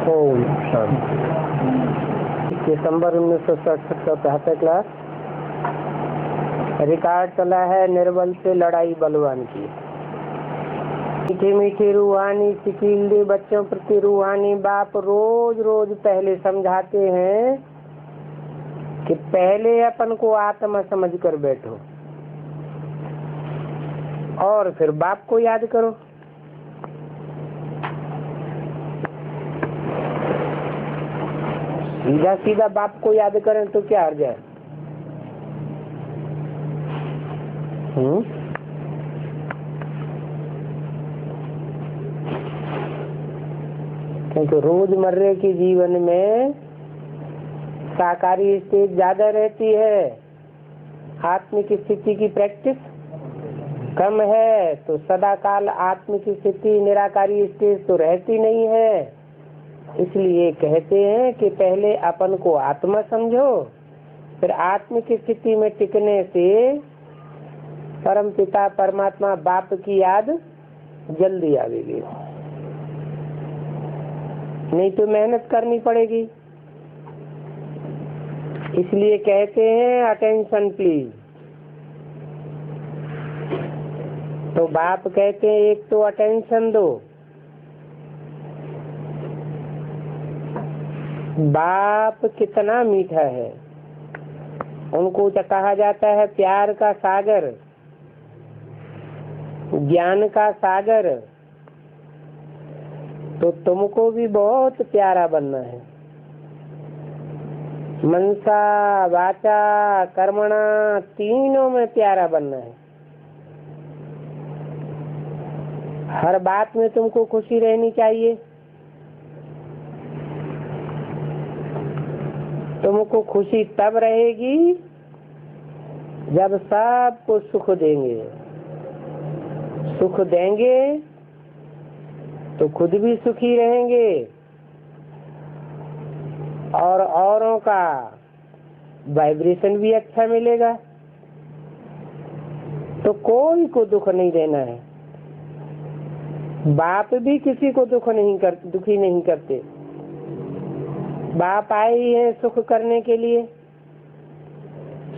ओम शांति। दिसंबर 1967 का 73 class. Record चला है निर्बल से लड़ाई बलवान की। मीठी मीठी रूहानी सिकीले बच्चों प्रति रूहानी बाप रोज रोज पहले समझाते हैं कि पहले अपन को आत्मा समझ कर बैठो और फिर बाप को याद करो। सीधा सीधा बाप को याद करें तो क्या हर्ज है? क्योंकि रोजमर्रे के जीवन में साकारी स्टेज ज्यादा रहती है, आत्मिक स्थिति की प्रैक्टिस कम है, तो सदाकाल आत्मिक स्थिति निराकारी स्टेज तो रहती नहीं है। इसलिए कहते हैं कि पहले अपन को आत्मा समझो, फिर आत्मिक स्थिति में टिकने से परम पिता परमात्मा बाप की याद जल्दी आवेगी, नहीं तो मेहनत करनी पड़ेगी। इसलिए कहते हैं अटेंशन प्लीज। तो बाप कहते हैं एक तो अटेंशन दो। बाप कितना मीठा है, उनको तो कहा जाता है प्यार का सागर, ज्ञान का सागर। तो तुमको भी बहुत प्यारा बनना है, मनसा वाचा कर्मणा तीनों में प्यारा बनना है। हर बात में तुमको खुशी रहनी चाहिए। तुमको खुशी तब रहेगी जब सबको सुख देंगे। सुख देंगे तो खुद भी सुखी रहेंगे और औरों का वाइब्रेशन भी अच्छा मिलेगा। तो कोई को दुख नहीं देना है। बाप भी किसी को दुखी नहीं करते। बाप आए ही हैं सुख करने के लिए,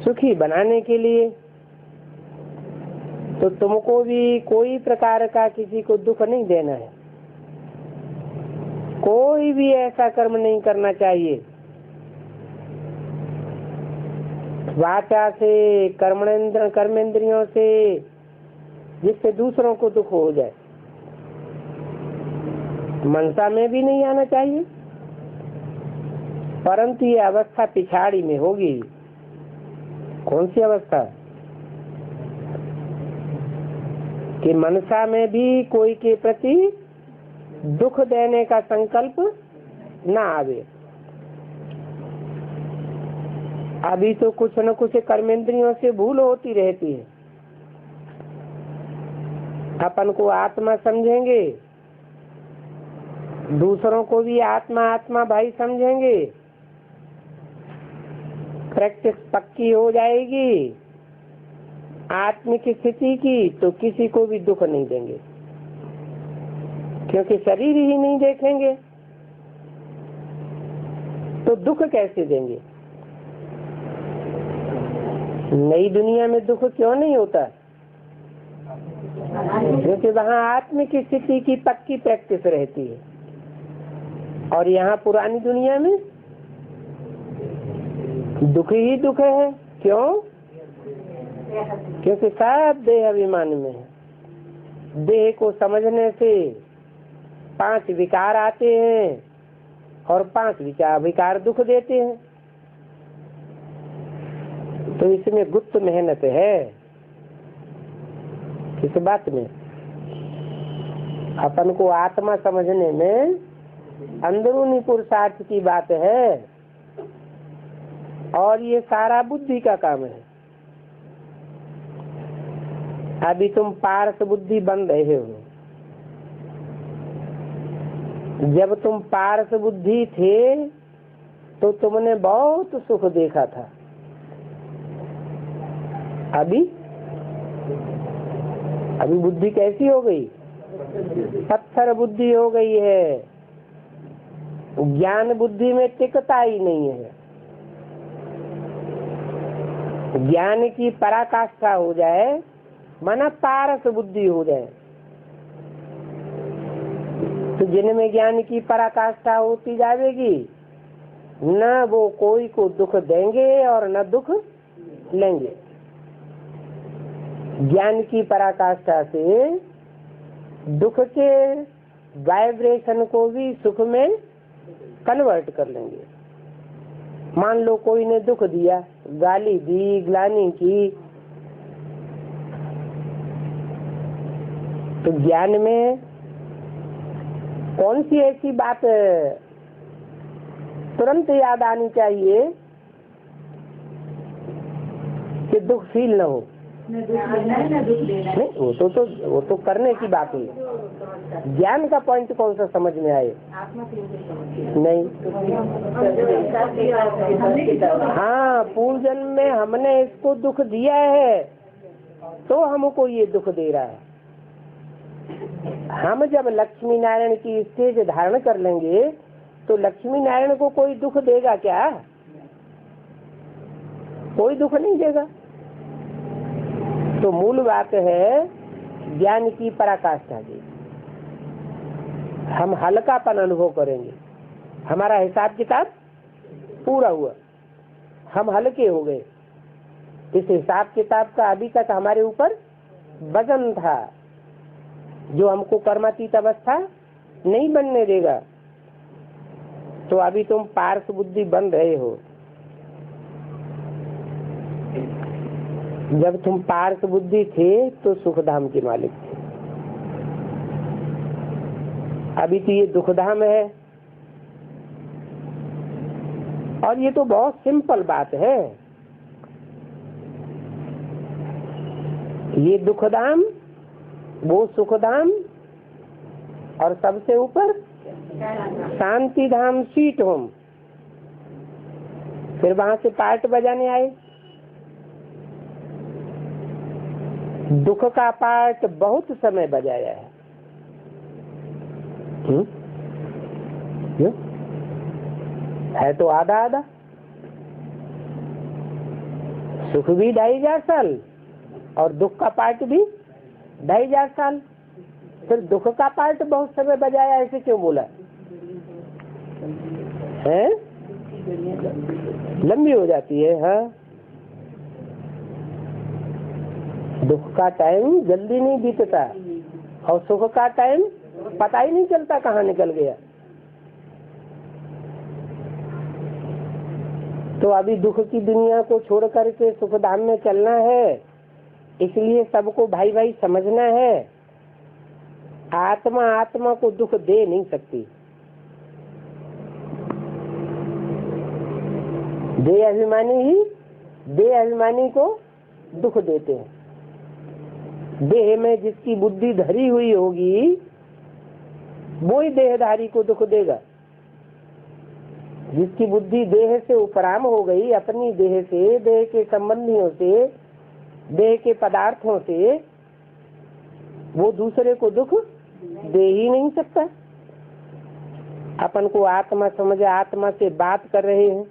सुखी बनाने के लिए। तो तुमको भी कोई प्रकार का किसी को दुख नहीं देना है। कोई भी ऐसा कर्म नहीं करना चाहिए वाचा से कर्मेंद्रियों से जिससे दूसरों को दुख हो जाए। मनसा में भी नहीं आना चाहिए, परंतु ये अवस्था पिछाड़ी में होगी। कौन सी अवस्था? कि मनसा में भी कोई के प्रति दुख देने का संकल्प ना आवे। अभी तो कुछ न कुछ कर्मेंद्रियों से भूल होती रहती है। अपन को आत्मा समझेंगे, दूसरों को भी आत्मा आत्मा भाई समझेंगे, प्रैक्टिस पक्की हो जाएगी आत्मिक स्थिति की, तो किसी को भी दुख नहीं देंगे। क्योंकि शरीर ही नहीं देखेंगे तो दुख कैसे देंगे? नई दुनिया में दुख क्यों नहीं होता? क्योंकि वहाँ आत्मिक स्थिति की पक्की प्रैक्टिस रहती है। और यहाँ पुरानी दुनिया में दुख ही दुख है। क्यों? क्योंकि सब देह अभिमान में है। देह को समझने से 5 विकार आते हैं और 5 विकार दुख देते हैं। तो इसमें गुप्त मेहनत है। किस बात में? अपन को आत्मा समझने में अंदरूनी पुरुषार्थ की बात है और ये सारा बुद्धि का काम है। अभी तुम पारस बुद्धि बन रहे हो। जब तुम पारस बुद्धि थे तो तुमने बहुत सुख देखा था। अभी बुद्धि कैसी हो गई? पत्थर बुद्धि हो गई है। ज्ञान बुद्धि में टिकता ही नहीं है। ज्ञान की पराकाष्ठा हो जाए, माना पारस बुद्धि हो जाए, तो जिनमें ज्ञान की पराकाष्ठा होती जाएगी, न वो कोई को दुख देंगे और न दुख लेंगे। ज्ञान की पराकाष्ठा से दुख के वाइब्रेशन को भी सुख में कन्वर्ट कर लेंगे। मान लो कोई ने दुख दिया, गाली दी, ग्लानि की, तो ज्ञान में कौन सी ऐसी बात तुरंत याद आनी चाहिए कि दुख फील न हो? नहीं, वो तो करने की बात है। ज्ञान का पॉइंट कौन सा समझ में आए? नहीं। हाँ, पूर्व जन्म में हमने इसको दुख दिया है तो हमको ये दुख दे रहा है। हम जब लक्ष्मी नारायण की स्टेज धारण कर लेंगे तो लक्ष्मी नारायण को कोई दुख देगा क्या? कोई दुख नहीं देगा। तो मूल बात है ज्ञान की पराकाष्ठा की। हम हल्कापन अनुभव करेंगे, हमारा हिसाब किताब पूरा हुआ, हम हल्के हो गए। इस हिसाब किताब का अभी तक हमारे ऊपर वजन था जो हमको कर्मातीत अवस्था नहीं बनने देगा। तो अभी तुम पार्श बुद्धि बन रहे हो। जब तुम पार्श बुद्धि थे तो सुखधाम के मालिक थे, अभी तो ये दुखधाम है। और ये तो बहुत सिंपल बात है, ये दुखधाम वो सुखधाम और सबसे ऊपर शांति धाम, स्वीट होम। फिर वहां से पार्ट बजाने आए। दुख का पार्ट बहुत समय बजाया है। है तो आधा आधा। सुख भी 2500 साल और दुख का पार्ट भी 2500 साल। फिर दुख का पार्ट बहुत समय बजाया, ऐसे क्यों बोला है? लंबी हो जाती है। हाँ, दुख का टाइम जल्दी नहीं बीतता और सुख का टाइम पता ही नहीं चलता कहाँ निकल गया। तो अभी दुख की दुनिया को छोड़ करके सुख धाम में चलना है, इसलिए सबको भाई भाई समझना है। आत्मा आत्मा को दुख दे नहीं सकती। देह अभिमानी ही देह अभिमानी को दुख देते हैं। देह में जिसकी बुद्धि धरी हुई होगी वो ही देहधारी को दुख देगा। जिसकी बुद्धि देह से उपराम हो गई, अपनी देह से, देह के संबंधियों से, देह के पदार्थों से, वो दूसरे को दुख दे ही नहीं सकता। अपन को आत्मा समझे, आत्मा से बात कर रहे हैं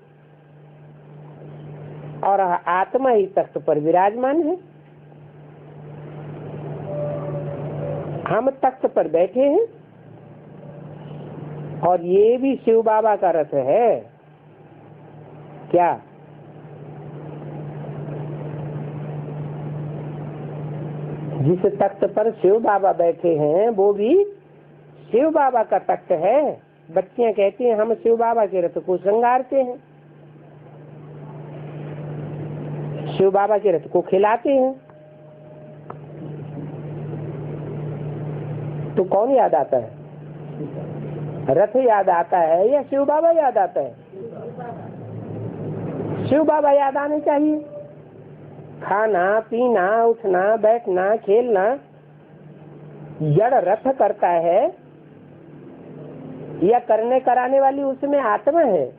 और आत्मा ही तख्त पर विराजमान है। हम तख्त पर बैठे हैं और ये भी शिव बाबा का रथ है क्या? जिस तख्त पर शिव बाबा बैठे हैं वो भी शिव बाबा का तख्त है। बच्चियां कहती हैं हम शिव बाबा के रथ को श्रृंगारते हैं, शिव बाबा के रथ को खिलाते हैं। तो कौन याद आता है? रथ याद आता है या शिव बाबा याद आता है? शिव बाबा याद आने चाहिए। खाना पीना, उठना बैठना, खेलना जड़ रथ करता है या करने कराने वाली उसमें आत्मा है?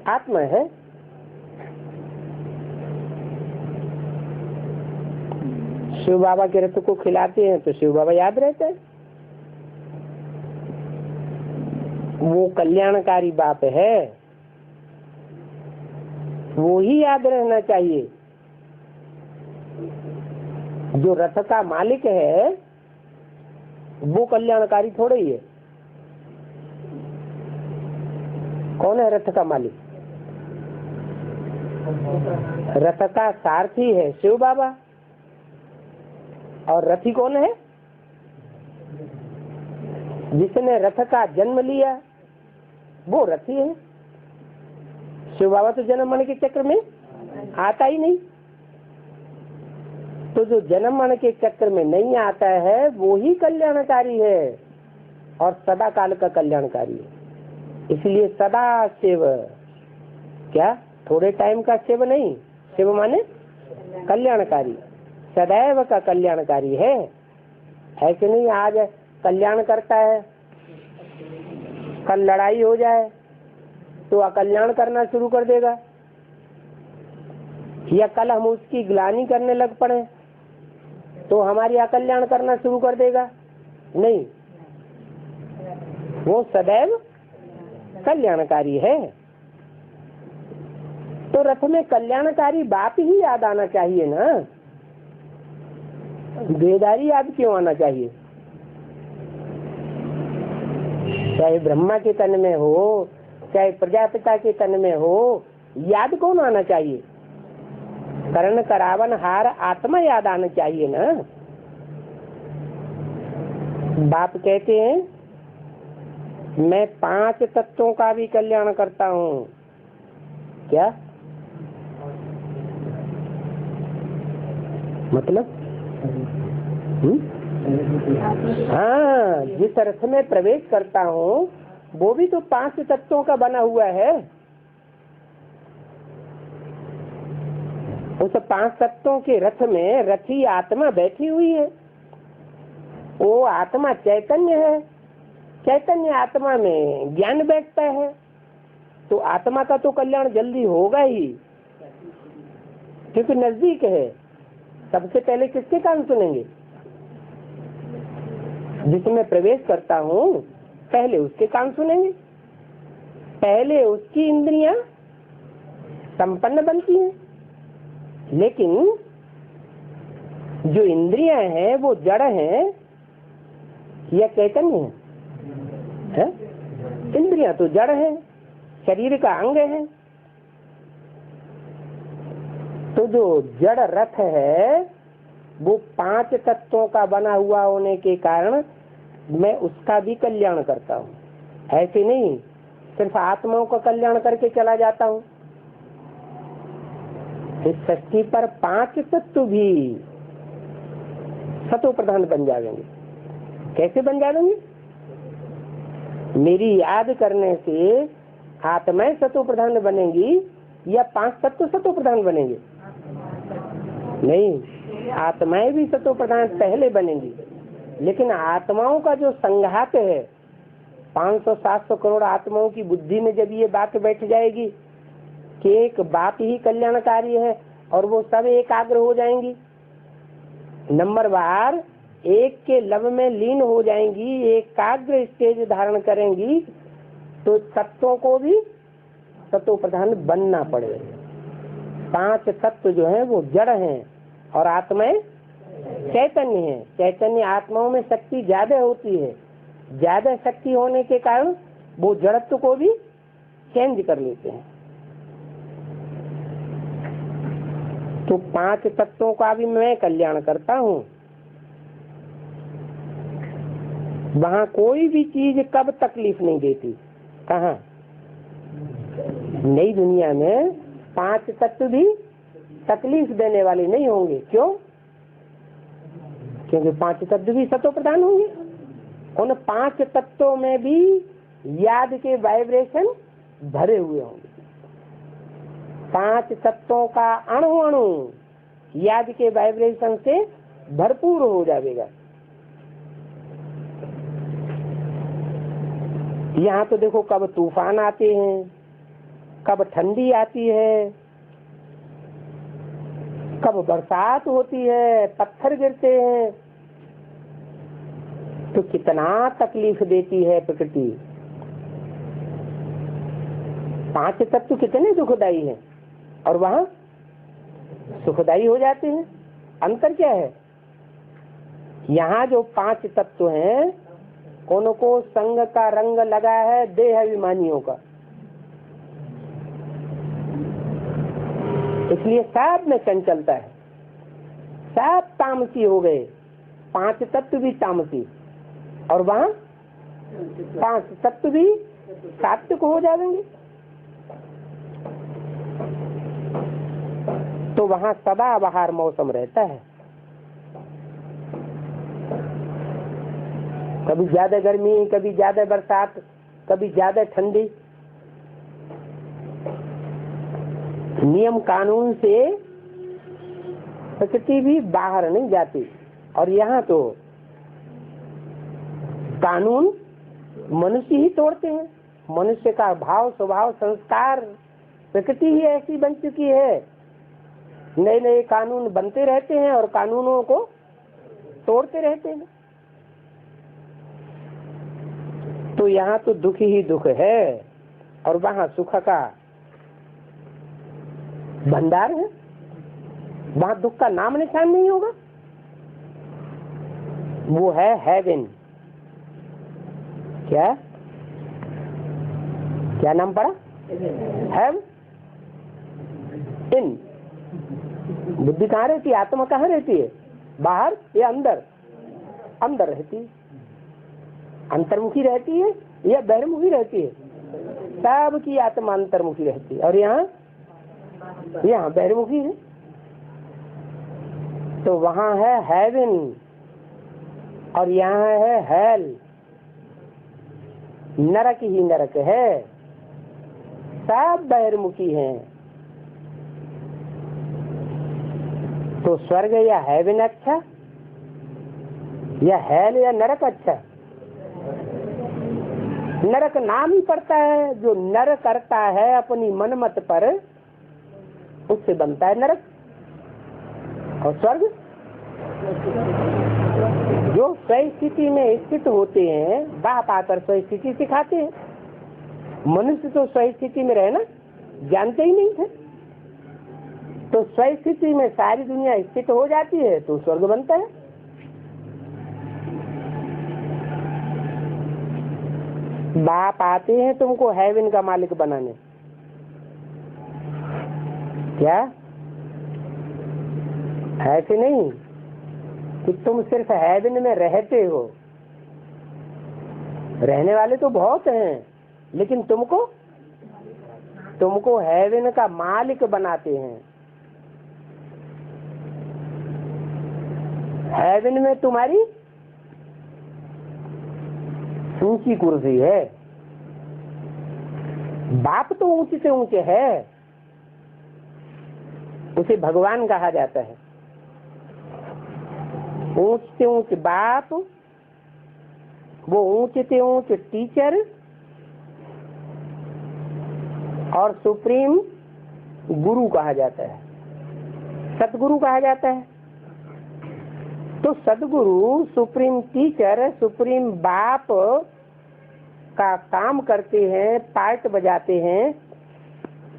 आत्मा है। शिव बाबा के रथ को खिलाते हैं तो शिव बाबा याद रहते हैं। वो कल्याणकारी बाप है, वो ही याद रहना चाहिए। जो रथ का मालिक है वो कल्याणकारी थोड़े ही है। कौन है रथ का मालिक? रथ का सारथी है शिव बाबा। और रथी कौन है? जिसने रथ का जन्म लिया वो रथी है। शिव बाबा तो जन्म मरण के चक्र में आता ही नहीं। तो जो जन्म मरण के चक्र में नहीं आता है वो ही कल्याणकारी है और सदा काल का कल्याणकारी है। इसलिए सदा शिव, क्या थोड़े टाइम का शिव नहीं, शिव माने कल्याणकारी, सदैव का कल्याणकारी है। ऐसे नहीं आज कल्याण करता है, कल लड़ाई हो जाए तो अकल्याण करना शुरू कर देगा, या कल हम उसकी ग्लानि करने लग पड़े तो हमारी अकल्याण करना शुरू कर देगा। नहीं, वो सदैव कल्याणकारी है। तो रथ में कल्याणकारी बाप ही याद आना चाहिए ना, देहधारी याद क्यों आना चाहिए? चाहे ब्रह्मा के तन में हो, चाहे प्रजापिता के तन में हो, याद कौन आना चाहिए? कर्ण करावन हार आत्मा याद आना चाहिए ना। बाप कहते हैं मैं 5 तत्वों का भी कल्याण करता हूँ। क्या मतलब? हाँ, जिस रथ में प्रवेश करता हूँ वो भी तो 5 तत्वों का बना हुआ है। उस 5 तत्वों के रथ में रथी आत्मा बैठी हुई है। वो आत्मा चैतन्य है, चैतन्य आत्मा में ज्ञान बैठता है, तो आत्मा का तो कल्याण जल्दी होगा ही, क्योंकि नजदीक है। सबसे पहले किसके कान सुनेंगे? जिसमें प्रवेश करता हूँ पहले उसके कान सुनेंगे, पहले उसकी इंद्रियां संपन्न बनती हैं। लेकिन जो इंद्रियां हैं वो जड़ हैं या चैतन्य है? इंद्रियां तो जड़ हैं, शरीर का अंग है। तो जो जड़ रथ है वो 5 तत्वों का बना हुआ होने के कारण मैं उसका भी कल्याण करता हूँ। ऐसे नहीं सिर्फ आत्माओं का कल्याण करके चला जाता हूँ। इस सृष्टि पर 5 तत्व भी सतो प्रधान बन जाएंगे। कैसे बन जाएंगे? मेरी याद करने से आत्माएं सतो प्रधान बनेंगी या 5 तत्व सतो प्रधान बनेंगे? नहीं, आत्माएं भी सतो प्रधान पहले बनेंगी। लेकिन आत्माओं का जो संघात है, 500-700 करोड़ आत्माओं की बुद्धि में जब ये बात बैठ जाएगी कि एक बात ही कल्याणकारी है और वो सब एकाग्र हो जाएंगी, नंबर बार एक के लब में लीन हो जाएंगी, एकाग्र स्टेज धारण करेंगी, तो तत्वों को भी तत्व प्रधान बनना पड़ेगा। 5 तत्व जो है वो जड़ हैं और आत्माएं चैतन्य है। चैतन्य आत्माओं में शक्ति ज्यादा होती है, ज्यादा शक्ति होने के कारण वो जड़त्व को भी चेंज कर लेते हैं। तो 5 तत्वों का भी मैं कल्याण करता हूँ। वहाँ कोई भी चीज कब तकलीफ नहीं देती। कहाँ? नई दुनिया में 5 तत्व भी तकलीफ देने वाले नहीं होंगे। क्यों? क्योंकि 5 तत्व भी सतो प्रधान होंगे। उन 5 तत्वों में भी याद के वाइब्रेशन भरे हुए होंगे। 5 तत्वों का अणु अणु याद के वाइब्रेशन से भरपूर हो जाएगा। यहाँ तो देखो कब तूफान आते हैं, कब ठंडी आती है, कब बरसात होती है, पत्थर गिरते हैं, तो कितना तकलीफ देती है प्रकृति। 5 तत्व कितने दुखदाई हैं और वहां सुखदाई हो जाते हैं। अंतर क्या है? यहाँ जो 5 तत्व हैं उनको संग का रंग लगा है देह अभिमानियों का, इसलिए सब में चंचलता है, सब तामसी हो गए। 5 तत्व भी तामसी और वहाँ 5 तत्व भी सात्विक हो जाएंगे। तो वहाँ सदा बहार मौसम रहता है, कभी ज्यादा गर्मी, कभी ज्यादा बरसात, कभी ज्यादा ठंडी। नियम कानून से प्रकृति भी बाहर नहीं जाती, और यहाँ तो कानून मनुष्य ही तोड़ते हैं। मनुष्य का भाव, स्वभाव, संस्कार, प्रकृति ही ऐसी बन चुकी है। नए नए कानून बनते रहते हैं और कानूनों को तोड़ते रहते हैं। तो यहाँ तो दुख ही दुख है और वहाँ सुख का भंडार है, वहाँ दुख का नाम निशान नहीं होगा। वो है हेवन। क्या क्या नाम पड़ा? हेव इन। बुद्धि कहाँ रहती है? आत्मा कहाँ रहती है? बाहर या अंदर? अंदर रहती है। अंतर्मुखी रहती है या बहिर्मुखी रहती है? सबकी आत्मा अंतर्मुखी रहती है और यहाँ बहिर्मुखी है। तो वहाँ है हेवन और यहाँ है हेल। नरक ही नरक है, सब बहिर्मुखी हैं। तो स्वर्ग या हेवन अच्छा या हेल या नरक अच्छा? नरक नाम ही पड़ता है। जो नर करता है अपनी मनमत पर, उससे बनता है नरक। और स्वर्ग जो स्वस्थिति में स्थित होते हैं, बाप आकर स्वस्थिति सिखाते हैं। मनुष्य तो स्वस्थिति में रहना जानते ही नहीं थे, तो स्वस्थिति में सारी दुनिया स्थित हो जाती है तो स्वर्ग बनता है। बाप आते हैं तुमको हेवन का मालिक बनाने। क्या ऐसे नहीं कि तुम सिर्फ हेवन में रहते हो। रहने वाले तो बहुत हैं, लेकिन तुमको हेवन का मालिक बनाते हैं। हेवन में तुम्हारी ऊंची कुर्सी है। बाप तो ऊंचे से ऊंचे है, उसे भगवान कहा जाता है। ऊंचे से ऊंचे बाप, वो ऊंचे से ऊंचे टीचर और सुप्रीम गुरु कहा जाता है, सतगुरु कहा जाता है। तो सदगुरु, सुप्रीम टीचर, सुप्रीम बाप का काम करते हैं, पार्ट बजाते हैं,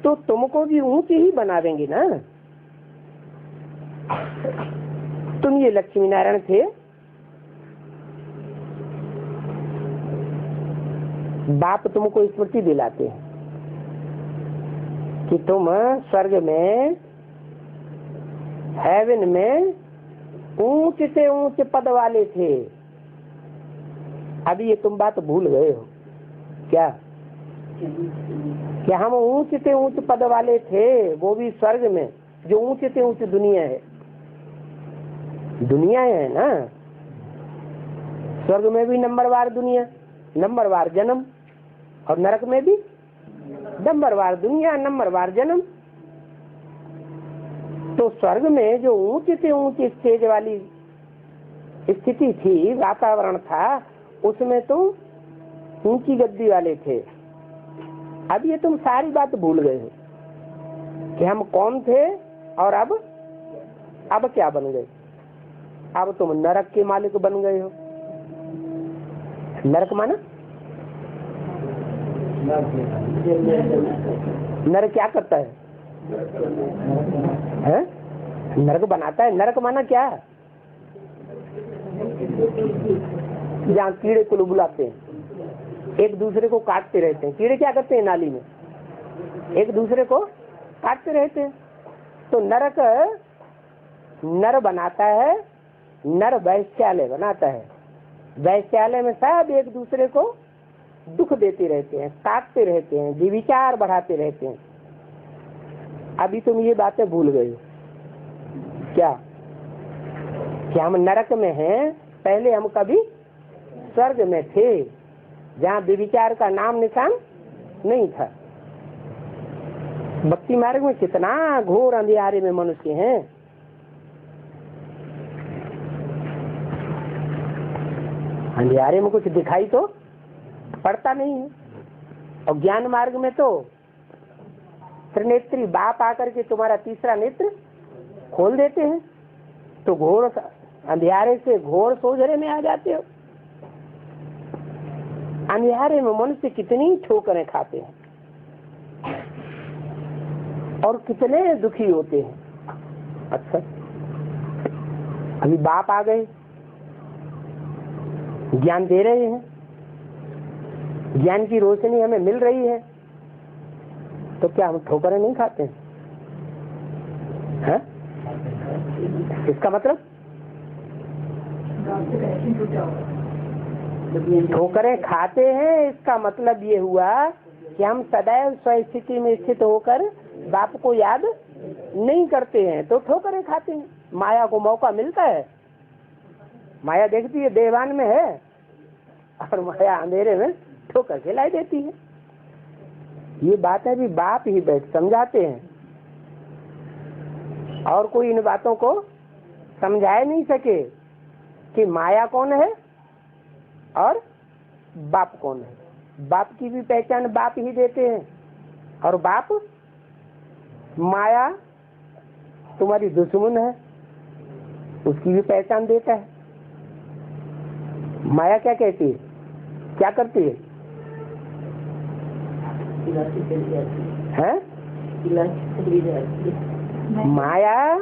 तो तुमको भी ऊंचे ही बना देंगे ना। तुम ये लक्ष्मी नारायण थे, बाप तुमको स्मृति दिलाते हैं कि तुम स्वर्ग में, हेवन में ऊंचे से ऊंचे पद वाले थे। अभी ये तुम बात भूल गए हो क्या हम ऊंचे से ऊंचे पद वाले थे, वो भी स्वर्ग में, जो ऊंचे से ऊंचे दुनिया है। दुनिया है ना, स्वर्ग में भी नंबरवार दुनिया, नंबरवार जन्म, और नरक में भी नंबरवार दुनिया, नंबरवार जन्म। तो स्वर्ग में जो ऊंचे से ऊंची स्टेज वाली स्थिति थी, वातावरण था, उसमें तो ऊंची गद्दी वाले थे। अब ये तुम सारी बात भूल गए हो कि हम कौन थे और अब क्या बन गए। अब तुम नरक के मालिक बन गए हो। नरक माना नर क्या करता है? नरक बनाता है। नरक माना क्या है? जहाँ कीड़े को बुलाते हैं, एक दूसरे को काटते रहते हैं। कीड़े क्या करते हैं? नाली में एक दूसरे को काटते रहते हैं। तो नरक नर बनाता है, नर वैश्यालय बनाता है। वैश्यालय में सब एक दूसरे को दुख देते रहते हैं, काटते रहते हैं, विचार बढ़ाते रहते हैं। अभी तुम ये बातें भूल गए क्या कि हम नरक में हैं? पहले हम कभी स्वर्ग में थे, जहाँ विचार का नाम निशान नहीं था। भक्ति मार्ग में कितना घोर अंधियारे में मनुष्य हैं। अंधियारे में कुछ दिखाई तो पड़ता नहीं है। और ज्ञान मार्ग में तो त्रिनेत्री बाप आकर के तुम्हारा तीसरा नेत्र खोल देते हैं, तो घोर अंधियारे से घोर सोझरे में आ जाते हो। अंधियारे में मनुष्य कितनी ठोकरें खाते हैं और कितने दुखी होते हैं। अच्छा, अभी बाप आ गए, ज्ञान दे रहे हैं, ज्ञान की रोशनी हमें मिल रही है, तो क्या हम ठोकरें नहीं खाते हैं? इसका मतलब ठोकरें खाते हैं, इसका मतलब ये हुआ कि हम सदैव स्वस्थिति में स्थित होकर बाप को याद नहीं करते हैं, तो ठोकरें खाते हैं। माया को मौका मिलता है, माया देखती है देवान में है, और माया अंधेरे में ठोकर खिलाई देती है। ये बात है भी बाप ही बैठ समझाते हैं, और कोई इन बातों को समझा नहीं सके कि माया कौन है और बाप कौन है। बाप की भी पहचान बाप ही देते हैं, और बाप माया तुम्हारी दुश्मन है उसकी भी पहचान देता है। माया क्या कहती है, क्या करती है? माया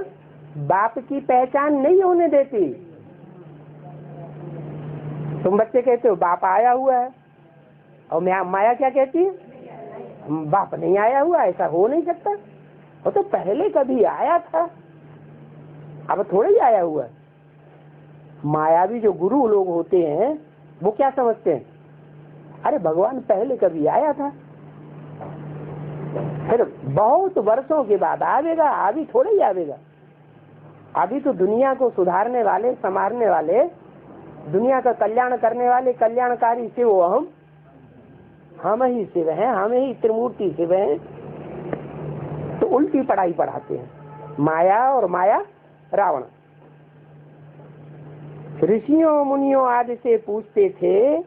बाप की पहचान नहीं होने देती। तुम बच्चे कहते हो बाप आया हुआ है, और माया क्या कहती है? बाप नहीं आया हुआ, ऐसा हो नहीं सकता, वो तो पहले कभी आया था, अब थोड़ा ही आया हुआ है। मायावी जो गुरु लोग होते हैं वो क्या समझते हैं? अरे भगवान पहले कभी आया था, फिर बहुत वर्षों के बाद आवेगा, अभी थोड़ा ही आवेगा। अभी तो दुनिया को सुधारने वाले, संवारने वाले, दुनिया का कल्याण करने वाले कल्याणकारी शिव हम ही शिव हैं, हम ही त्रिमूर्ति शिव हैं। तो उल्टी पढ़ाई पढ़ाते हैं, माया और माया रावण। ऋषियों मुनियों आदि से पूछते थे,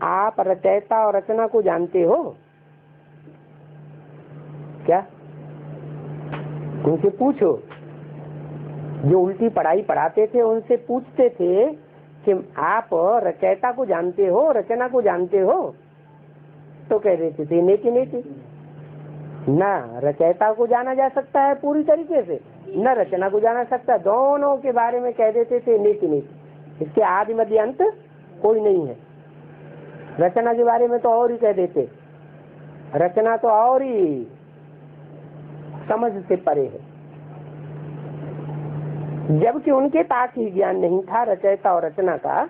आप रचयिता और रचना को जानते हो क्या? उनसे पूछो, जो उल्टी पढ़ाई पढ़ाते थे उनसे पूछते थे कि आप रचयिता को जानते हो, रचना को जानते हो? तो कह देते थे नेति नेति। ना रचयिता को जाना जा सकता है पूरी तरीके से, न रचना को जाना सकता, दोनों के बारे में कह देते थे नेति नेति। इसके आदि मध्य अंत कोई नहीं है। रचना के बारे में तो और ही कह देते, रचना तो और ही समझ से परे है। जबकि उनके पास ही ज्ञान नहीं था रचयिता और रचना का,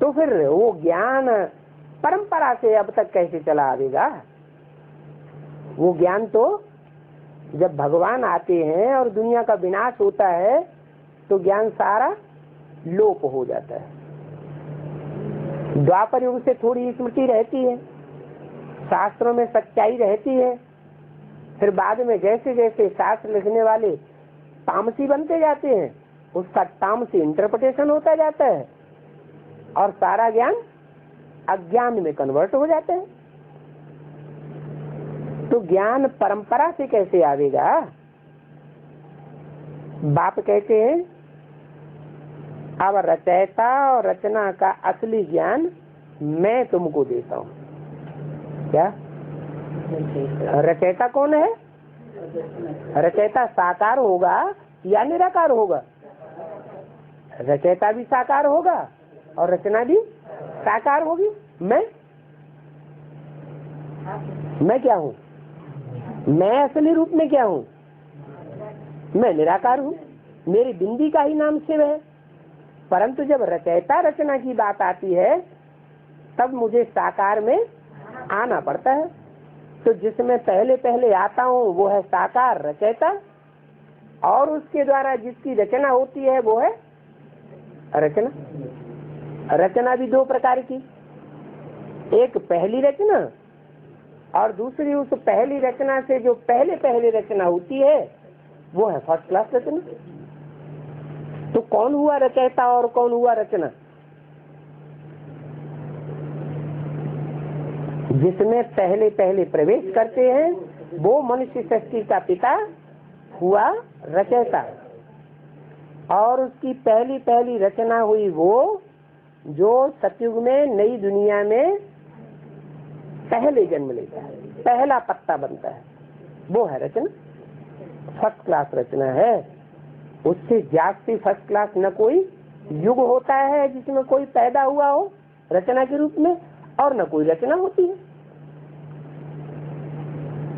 तो फिर वो ज्ञान परंपरा से अब तक कैसे चला आवेगा? वो ज्ञान तो जब भगवान आते हैं और दुनिया का विनाश होता है तो ज्ञान सारा लोप हो जाता है। द्वापर युग से थोड़ी स्मृति रहती है, शास्त्रों में सच्चाई रहती है, फिर बाद में जैसे जैसे शास्त्र लिखने वाले तामसी बनते जाते हैं, उसका तामसी इंटरप्रिटेशन होता जाता है और सारा ज्ञान अज्ञान में कन्वर्ट हो जाता है। तो ज्ञान परंपरा से कैसे आवेगा? बाप कहते हैं अब रचयिता और रचना का असली ज्ञान मैं तुमको देता हूं। क्या रचयिता कौन है? रचयिता साकार होगा या निराकार होगा? रचयिता भी साकार होगा और रचना भी साकार होगी। मैं क्या हूँ? मैं असली रूप में क्या हूँ? मैं निराकार हूँ। मेरी बिंदी का ही नाम शिव है। परंतु जब रचयिता रचना की बात आती है तब मुझे साकार में आना पड़ता है। तो जिसमें पहले पहले आता हूँ वो है साकार रचयिता, और उसके द्वारा जिसकी रचना होती है वो है रचना। रचना भी दो प्रकार की, एक पहली रचना और दूसरी उस पहली रचना से जो पहले पहले रचना होती है वो है फर्स्ट क्लास रचना। तो कौन हुआ रचयिता और कौन हुआ रचना? जिसमें पहले पहले प्रवेश करते हैं वो मनुष्य सृष्टि का पिता हुआ रचयिता, और उसकी पहली पहली रचना हुई वो जो सतयुग में नई दुनिया में पहले जन्म लेता है, पहला पत्ता बनता है, वो है रचना। फर्स्ट क्लास रचना है। उससे जास्ती फर्स्ट क्लास न कोई युग होता है जिसमें कोई पैदा हुआ हो रचना के रूप में, और न कोई रचना होती है।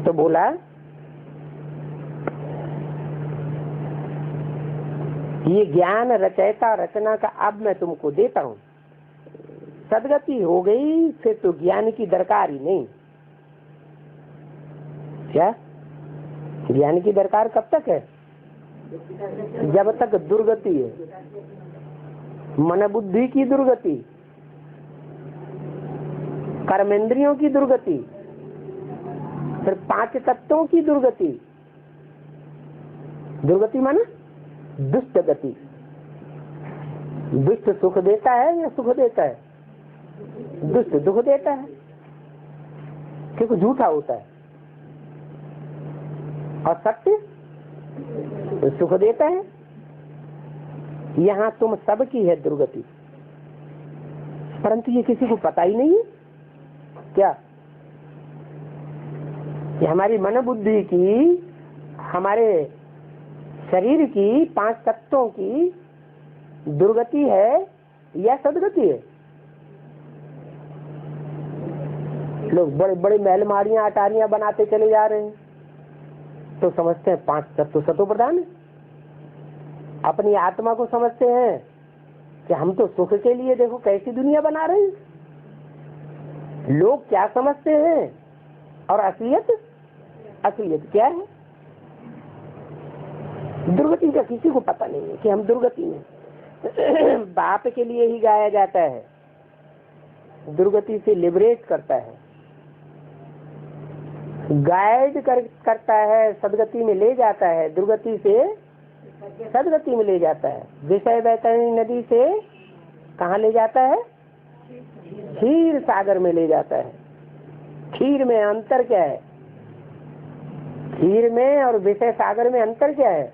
तो बोला ये ज्ञान रचयिता रचना का अब मैं तुमको देता हूँ, सदगति हो गई फिर तो ज्ञान की दरकार ही नहीं। क्या ज्ञान की दरकार कब तक है? जब तक दुर्गति है, मन बुद्धि की दुर्गति, कर्मेंद्रियों की दुर्गति, फिर पांच तत्वों की दुर्गति। दुर्गति माना दुष्ट गति। दुष्ट सुख देता है या सुख देता है? दुष्ट दुख देता है क्योंकि झूठा होता है, और सत्य सुख देता है। यहाँ तुम सबकी है दुर्गति, परंतु ये किसी को पता ही नहीं है। क्या ये हमारी मन बुद्धि की, हमारे शरीर की, पांच तत्वों की दुर्गति है या सदगति है? लोग बड़े बड़े महल माड़ियां अटारियां बनाते चले जा रहे हैं तो समझते हैं पांच तत्व सतो प्रधान है। अपनी आत्मा को समझते हैं कि हम तो सुख के लिए देखो कैसी दुनिया बना रहे हैं। लोग क्या समझते हैं और असलियत क्या है? दुर्गति का किसी को पता नहीं है कि हम दुर्गति में। बाप के लिए ही गाया जाता है, दुर्गति से लिबरेट करता है, गाइड करता है, सदगति में ले जाता है, दुर्गति से सदगति में ले जाता है। विषय वैतरणी नदी से कहाँ ले जाता है? क्षीर सागर में ले जाता है। क्षीर में अंतर क्या है? क्षीर में और विषय सागर में अंतर क्या है?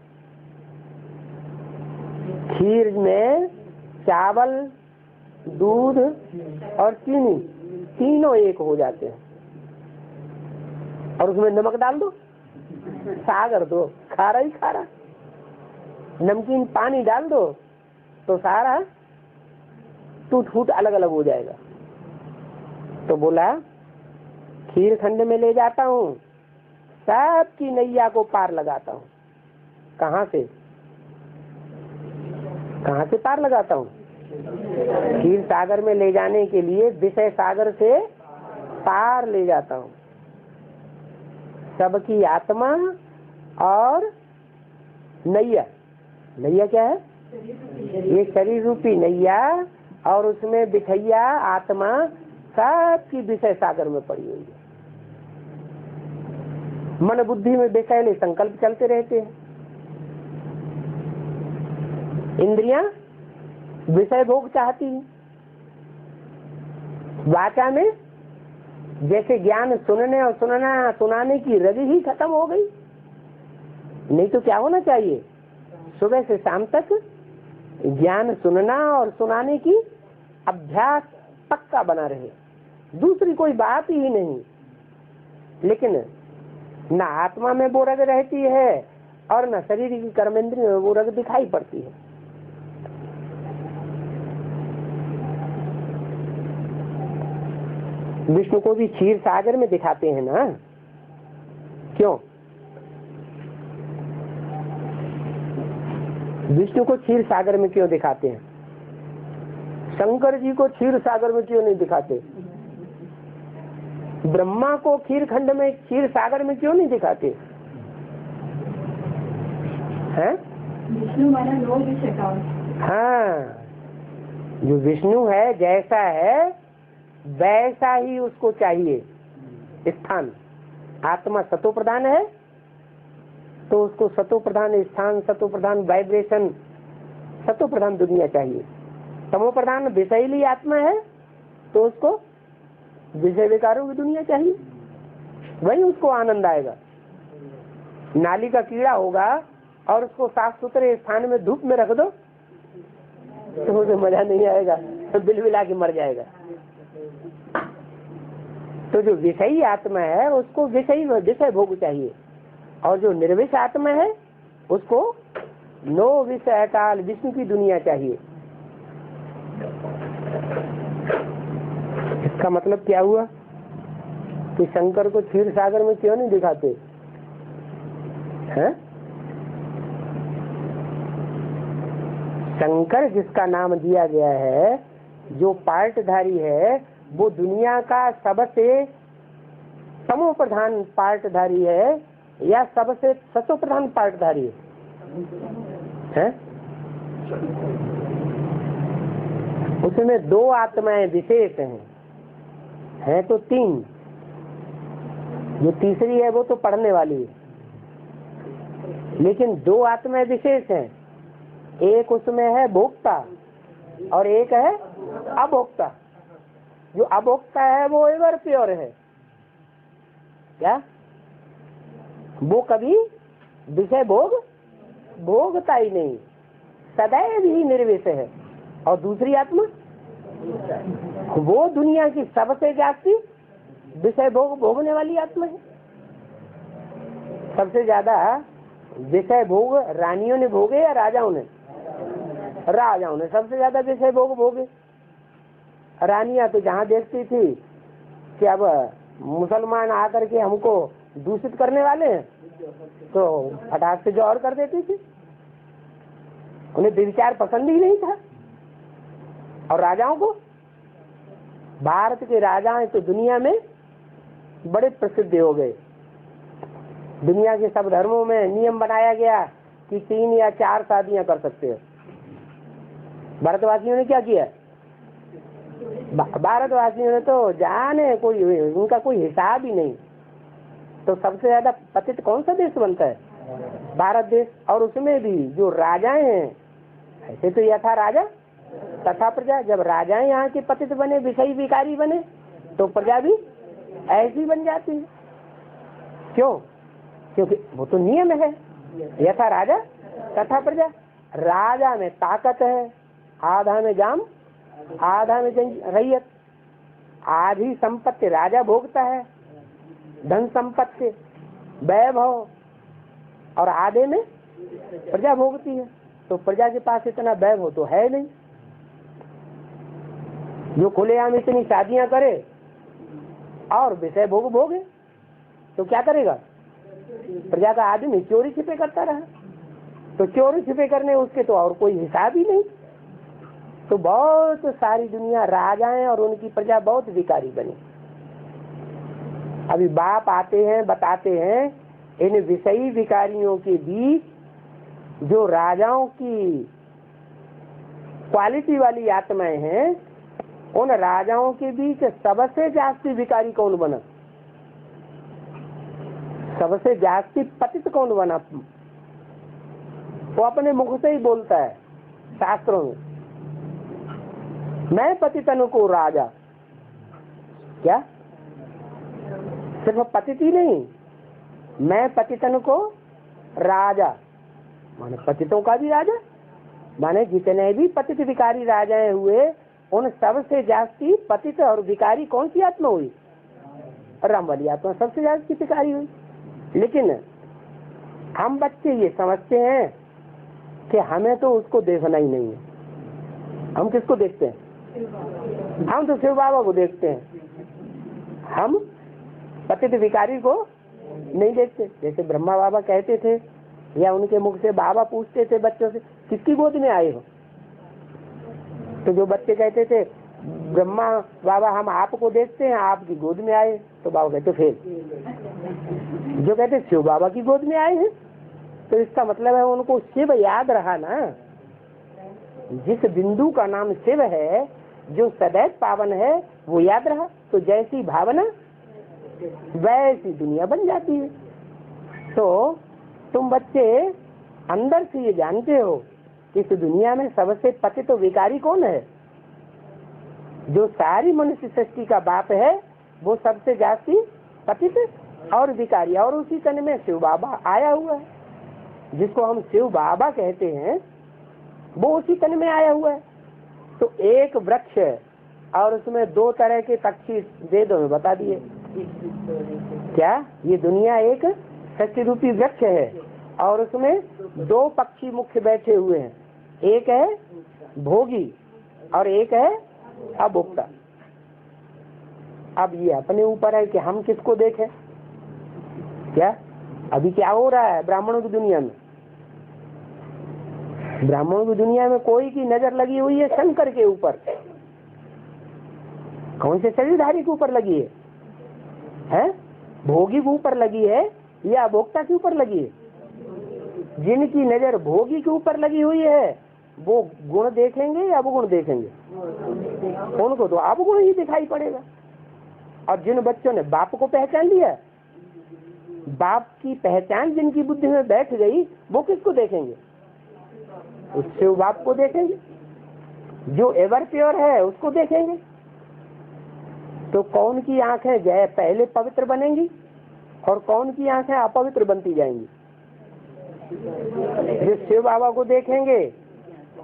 खीर में चावल, दूध और चीनी तीनों एक हो जाते हैं, और उसमें नमक डाल दो, सागर दो, खारा ही खारा। नमकीन पानी डाल दो तो सारा टूट फूट अलग अलग हो जाएगा। तो बोला खीर खंड में ले जाता हूँ, सबकी नैया को पार लगाता हूँ। कहाँ से पार लगाता हूँ? खीर सागर में ले जाने के लिए विषय सागर से पार ले जाता हूँ। सबकी आत्मा और नैया, नैया क्या है? ये शरीर रूपी नैया, और उसमें बिठैया आत्मा सबकी विषय सागर में पड़ी हुई है। मन बुद्धि में बेचैले संकल्प चलते रहते हैं। इंद्रियां विषय भोग चाहती हैं। वाचा में जैसे ज्ञान सुनने और सुनाने की रवि ही खत्म हो गई। नहीं तो क्या होना चाहिए? सुबह से शाम तक ज्ञान सुनना और सुनाने की अभ्यास पक्का बना रहे, दूसरी कोई बात ही नहीं। लेकिन न आत्मा में वो रग रहती है और न शरीर की कर्मेंद्रिय में वो रग दिखाई पड़ती है। विष्णु को भी क्षीर सागर में दिखाते हैं ना, क्यों? विष्णु को क्षीर सागर में क्यों दिखाते हैं? शंकर जी को क्षीर सागर में क्यों नहीं दिखाते? ब्रह्मा को क्षीर खंड में, क्षीर सागर में क्यों नहीं दिखाते हैं? विष्णु माना नो विषय का। हाँ, जो विष्णु है जैसा है वैसा ही उसको चाहिए स्थान। आत्मा सतो प्रधान है तो उसको सतो प्रधान स्थान, सतो प्रधान वाइब्रेशन, सतो प्रधान दुनिया चाहिए। तमो प्रधान विषयली आत्मा है तो उसको विषय विकारों की दुनिया चाहिए, वही उसको आनंद आएगा। नाली का कीड़ा होगा और उसको साफ सुथरे स्थान में धूप में रख दो तो उसे मजा नहीं आएगा, तो बिलबिला के मर जाएगा। तो जो विषयी आत्मा है उसको विषय भोग चाहिए, और जो निर्विष आत्मा है उसको नो विषय काल विष्णु की दुनिया चाहिए। इसका मतलब क्या हुआ कि शंकर को क्षीर सागर में क्यों नहीं दिखाते हैं? शंकर जिसका नाम दिया गया है, जो पार्टधारी है, वो दुनिया का सबसे तमो प्रधान पार्टधारी है या सबसे सतो प्रधान पार्टधारी है? उसमें दो आत्माएं विशेष हैं तो तीन, जो तीसरी है वो तो पढ़ने वाली है, लेकिन दो आत्माएं विशेष हैं। एक उसमें है भोक्ता और एक है अभोक्ता। जो अभोक्ता है वो एवर प्योर है, क्या? वो कभी विषय भोगता ही नहीं, सदैव ही निर्विष है। और दूसरी आत्मा वो दुनिया की सबसे जास्ती विषय भोगने वाली आत्मा है। सबसे ज्यादा विषय भोग रानियों ने भोगे या राजाओं ने? राजाओं ने सबसे ज्यादा विषय भोगे। रानियां तो जहाँ देखती थी कि अब मुसलमान आकर के हमको दूषित करने वाले हैं तो फटाक से जौहर कर देती थी, उन्हें विचार पसंद ही नहीं था। और राजाओं को, भारत के राजा तो दुनिया में बड़े प्रसिद्ध हो गए। दुनिया के सब धर्मों में नियम बनाया गया कि 3 या 4 शादियां कर सकते हैं। भारतवासियों ने क्या किया? भारतवासियों ने तो जाने कोई उनका कोई हिसाब ही नहीं। तो सबसे ज्यादा पतित कौन सा देश बनता है? भारत देश। और उसमें भी जो राजाएं हैं, ऐसे तो यथा राजा तथा प्रजा। जब राजाएं यहाँ के पतित बने, विषयी विकारी बने, तो प्रजा भी ऐसी बन जाती है। क्यों? क्योंकि वो तो नियम है, यथा राजा तथा प्रजा। राजा में ताकत है, आधा में जाम, आधा में रैयत। आधी संपत्ति राजा भोगता है, धन संपत्ति वैभव, और आधे में प्रजा भोगती है। तो प्रजा के पास इतना वैभव तो है नहीं, जो खुलेआम इतनी शादियां करे और विषय भोगे तो क्या करेगा? प्रजा का आदमी चोरी छिपे करता रहा, तो चोरी छिपे करने उसके तो और कोई हिसाब ही नहीं। तो बहुत सारी दुनिया राजाएं और उनकी प्रजा बहुत विकारी बनी। अभी बाप आते हैं, बताते हैं इन विषयी विकारियों के बीच जो राजाओं की क्वालिटी वाली आत्माएं हैं, उन राजाओं के बीच सबसे जास्ती विकारी कौन बना? सबसे जास्ती पतित कौन बना? वो अपने मुख से ही बोलता है शास्त्रों में, मैं पतितन को राजा। क्या? सिर्फ पतित ही नहीं, मैं पतितन को राजा, माने पतितों का भी राजा। माने जितने भी पतित विकारी राजाएं हुए, उन सबसे जास्ती पतित और विकारी कौन सी आत्मा हुई? और राम वाली आत्मा सबसे ज्यादा चित्रकारी हुई। लेकिन हम बच्चे ये समझते हैं कि हमें तो उसको देखना ही नहीं है। हम किसको देखते हैं? हम तो शिव बाबा को देखते हैं, हम पतित विकारी को नहीं देखते। जैसे ब्रह्मा बाबा कहते थे, या उनके मुख से बाबा पूछते थे बच्चों से, किसकी गोद में आए हो? तो जो बच्चे कहते थे ब्रह्मा बाबा हम आपको देखते हैं, आपकी गोद में आए, तो बाबा कहते फिर। जो कहते शिव बाबा की गोद में आए हैं, तो इसका मतलब है उनको शिव याद रहा ना। जिस बिंदु का नाम शिव है, जो सदैव पावन है, वो याद रहा, तो जैसी भावना वैसी दुनिया बन जाती है। तो तुम बच्चे अंदर से ये जानते हो कि इस दुनिया में सबसे पतित विकारी कौन है? जो सारी मनुष्य सृष्टि का बाप है, वो सबसे जाति पतित और विकारी, और उसी तन में शिव बाबा आया हुआ है। जिसको हम शिव बाबा कहते हैं, वो उसी तन में आया हुआ है। तो एक वृक्ष और उसमें दो तरह के पक्षी वेदों में बता दिए। क्या ये दुनिया एक सत्य रूपी वृक्ष है, और उसमें दो पक्षी मुख्य बैठे हुए हैं, एक है भोगी और एक है अभोक्ता। अब ये अपने ऊपर है कि हम किसको देखें। क्या अभी क्या हो रहा है ब्राह्मणों की दुनिया में? ब्राह्मणों की दुनिया में कोई की नजर लगी हुई है शंकर के ऊपर। कौन से शरीरधारी के ऊपर लगी है? भोगी के ऊपर लगी है या अभोक्ता के ऊपर लगी है? जिनकी नजर भोगी के ऊपर लगी हुई है, वो गुण देखेंगे या अवगुण देखेंगे? उनको तो अवगुण ही दिखाई पड़ेगा। और जिन बच्चों ने बाप को पहचान लिया, बाप की पहचान जिनकी बुद्धि में बैठ गई, वो किसको देखेंगे? उस शिव बाप को देखेंगे। जो एवर प्योर है उसको देखेंगे। तो कौन की आंखें जय पहले पवित्र बनेंगी और कौन की आंखें अपवित्र बनती जाएंगी? जो शिव बाबा को देखेंगे,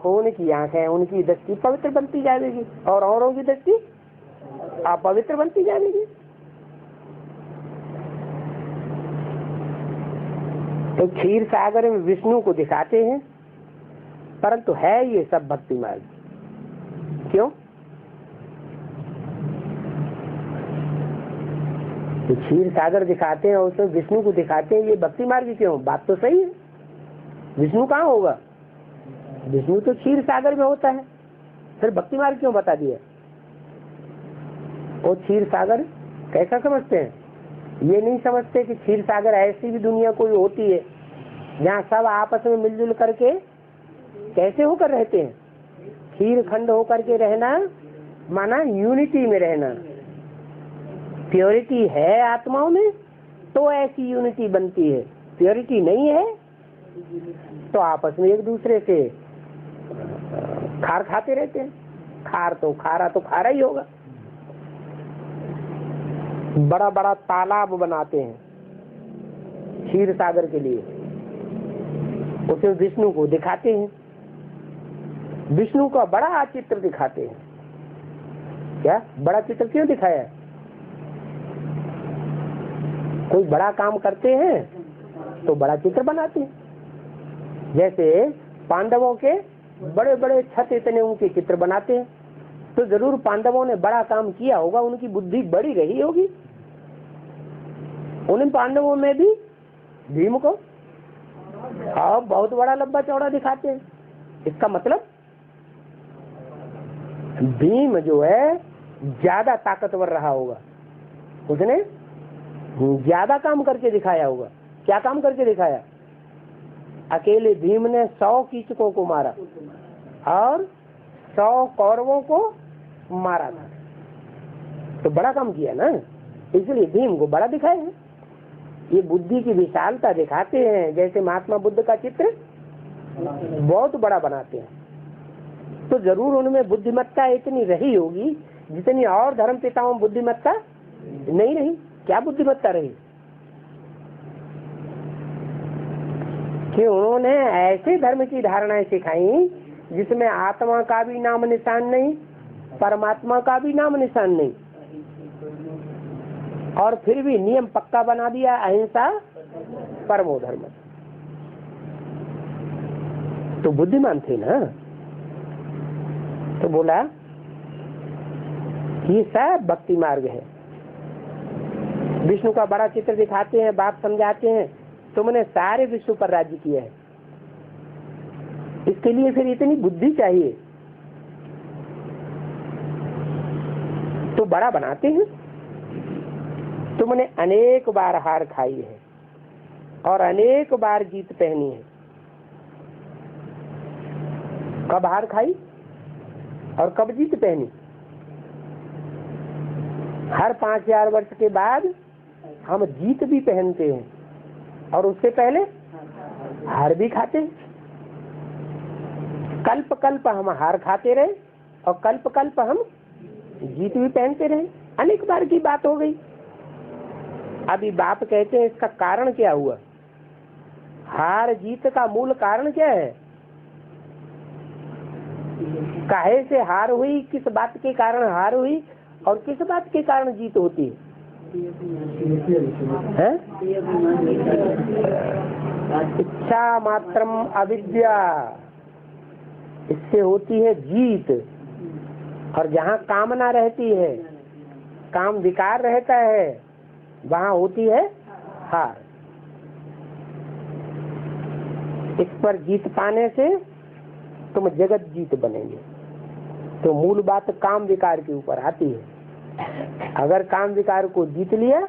उनकी आंखें, उनकी दृष्टि पवित्र बनती जाएगी और औरों की दृष्टि अपवित्र बनती जाएगी। तो क्षीर सागर में विष्णु को दिखाते हैं, परंतु है ये सब भक्ति मार्ग। क्यों? तो क्षीर सागर दिखाते हैं और उसमें विष्णु को दिखाते हैं, ये भक्ति मार्ग क्यों? बात तो सही है। विष्णु कहाँ होगा? विष्णु तो क्षीर सागर में होता है, फिर भक्ति मार्ग क्यों बता दिया? वो क्षीर सागर कैसा समझते हैं? ये नहीं समझते कि क्षीर सागर ऐसी भी दुनिया कोई होती है जहाँ सब आपस में मिलजुल करके कैसे होकर रहते हैं। क्षीर खंड होकर के रहना माना यूनिटी में रहना। प्योरिटी है आत्माओं में तो ऐसी यूनिटी बनती है, प्योरिटी नहीं है तो आपस में एक दूसरे से खार खाते रहते हैं। खार तो खारा ही होगा। बड़ा बड़ा तालाब बनाते हैं क्षीर सागर के लिए, उसे विष्णु को दिखाते हैं, विष्णु का बड़ा चित्र दिखाते हैं। क्या बड़ा चित्र क्यों दिखाया? कोई बड़ा काम करते हैं तो बड़ा चित्र बनाते हैं। जैसे पांडवों के बड़े बड़े छत इतने उनके चित्र बनाते हैं, तो जरूर पांडवों ने बड़ा काम किया होगा, उनकी बुद्धि बड़ी रही होगी। उन पांडवों में भी भीम को बहुत बड़ा लंबा चौड़ा दिखाते हैं। इसका मतलब भीम जो है ज्यादा ताकतवर रहा होगा, उसने ज्यादा काम करके दिखाया होगा। क्या काम करके दिखाया? अकेले भीम ने 100 कीचकों को मारा और 100 कौरवों को मारा था, तो बड़ा काम किया ना, इसलिए भीम को बड़ा दिखाया है। ये बुद्धि की विशालता दिखाते हैं। जैसे महात्मा बुद्ध का चित्र बहुत बड़ा बनाते हैं, तो जरूर उनमें बुद्धिमत्ता इतनी रही होगी जितनी और धर्म पिताओं में बुद्धिमत्ता नहीं रही। क्या बुद्धिमत्ता रही? कि उन्होंने ऐसे धर्म की धारणाएं सिखाई जिसमें आत्मा का भी नाम निशान नहीं, परमात्मा का भी नाम निशान नहीं। और फिर भी नियम पक्का बना दिया, अहिंसा परमो धर्म। तो बुद्धिमान थे ना। तो बोला ये सब भक्ति मार्ग है। विष्णु का बड़ा चित्र दिखाते हैं, बात समझाते हैं, तुमने सारे विश्व पर राज्य किया है, इसके लिए फिर इतनी बुद्धि चाहिए। तो बड़ा बनाते हैं। तुमने अनेक बार हार खाई है और अनेक बार जीत पहनी है। कब हार खाई और कब जीत पहनी? हर 5000 वर्ष के बाद हम जीत भी पहनते हैं और उससे पहले हार भी खाते हैं। कल्प कल्प हम हार खाते रहे और कल्प कल्प हम जीत भी पहनते रहे। अनेक बार की बात हो गई। अभी बाप कहते हैं इसका कारण क्या हुआ? हार जीत का मूल कारण क्या है? काहे से हार हुई, किस बात के कारण हार हुई और किस बात के कारण जीत होती है? इच्छा मात्रम अविद्या, इससे होती है जीत। और जहाँ कामना रहती है, काम विकार रहता है, वहाँ होती है हार। इस पर जीत पाने से तुम जगत जीत बनेंगे। तो मूल बात काम विकार के ऊपर आती है। अगर काम विकार को जीत लिया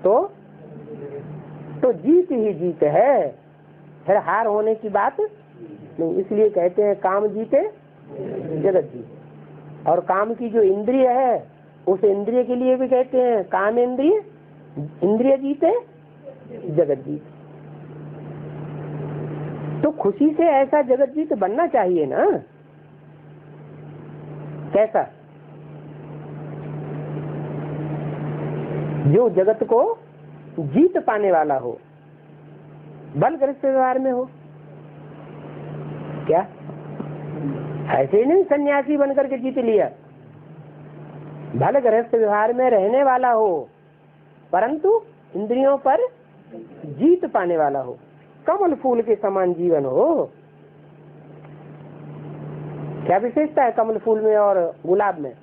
तो जीत ही जीत है, फिर हार होने की बात नहीं। इसलिए कहते हैं काम जीते जगत जीते। और काम की जो इंद्रिय है, उस इंद्रिय के लिए भी कहते हैं काम इंद्रिय, इंद्रिय जीते जगत जीते। तो खुशी से ऐसा जगत जीत बनना चाहिए ना। कैसा? जो जगत को जीत पाने वाला हो, बल गृहस्थ व्यवहार में हो। क्या ऐसे ही नहीं सन्यासी बनकर के जीत लिया, भले गृहस्थ व्यवहार में रहने वाला हो परंतु इंद्रियों पर जीत पाने वाला हो, कमल फूल के समान जीवन हो। क्या विशेषता है कमल फूल में और गुलाब में?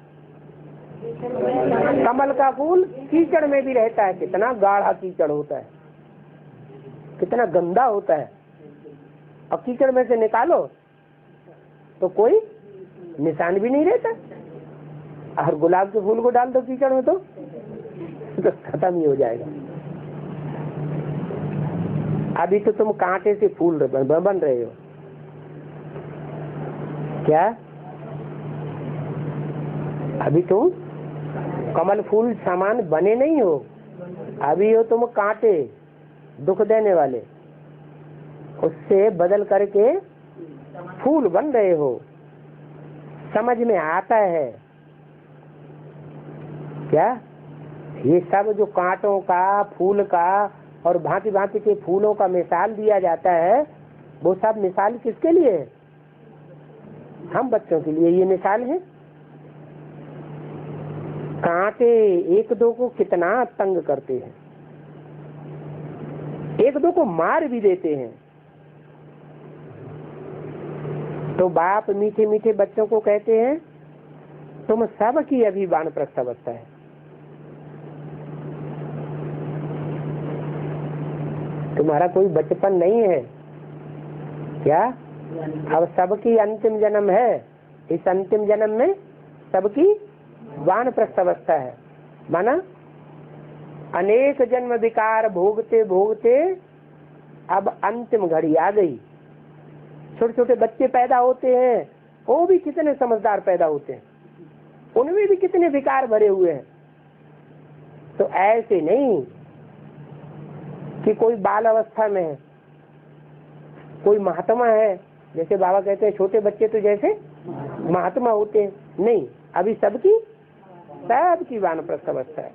कमल का फूल कीचड़ में भी रहता है, कितना गाढ़ा कीचड़ होता है, कितना गंदा होता है, और कीचड़ में से निकालो तो कोई निशान भी नहीं रहता। और गुलाब के फूल को डाल दो कीचड़ में तो खत्म ही हो जाएगा। अभी तो तुम कांटे से फूल बन रहे हो। क्या? अभी तुम कमल फूल सामान बने नहीं हो, अभी हो तुम कांटे, दुख देने वाले, उससे बदल करके फूल बन रहे हो। समझ में आता है क्या? ये सब जो कांटों का, फूल का और भांति भांति के फूलों का मिसाल दिया जाता है, वो सब मिसाल किसके लिए है? हम बच्चों के लिए ये मिसाल है। कांटे एक दो को कितना तंग करते हैं, एक दो को मार भी देते हैं। तो बाप मीठे मीठे बच्चों को कहते हैं तुम सब की अभी वानप्रस्थ अवस्था है। तुम्हारा कोई बचपन नहीं है क्या? अब सबकी अंतिम जन्म है। इस अंतिम जन्म में सबकी वानप्रस्थ अवस्था है। माना अनेक जन्म विकार भोगते भोगते अब अंतिम घड़ी आ गई। छोटे छोटे बच्चे पैदा होते हैं, वो भी कितने समझदार पैदा होते हैं, उनमें भी कितने विकार भरे हुए हैं। तो ऐसे नहीं कि कोई बाल अवस्था में है, कोई महात्मा है। जैसे बाबा कहते हैं छोटे बच्चे तो जैसे महात्मा होते हैं, नहीं, अभी सबकी वानप्रस्थ अवस्था है।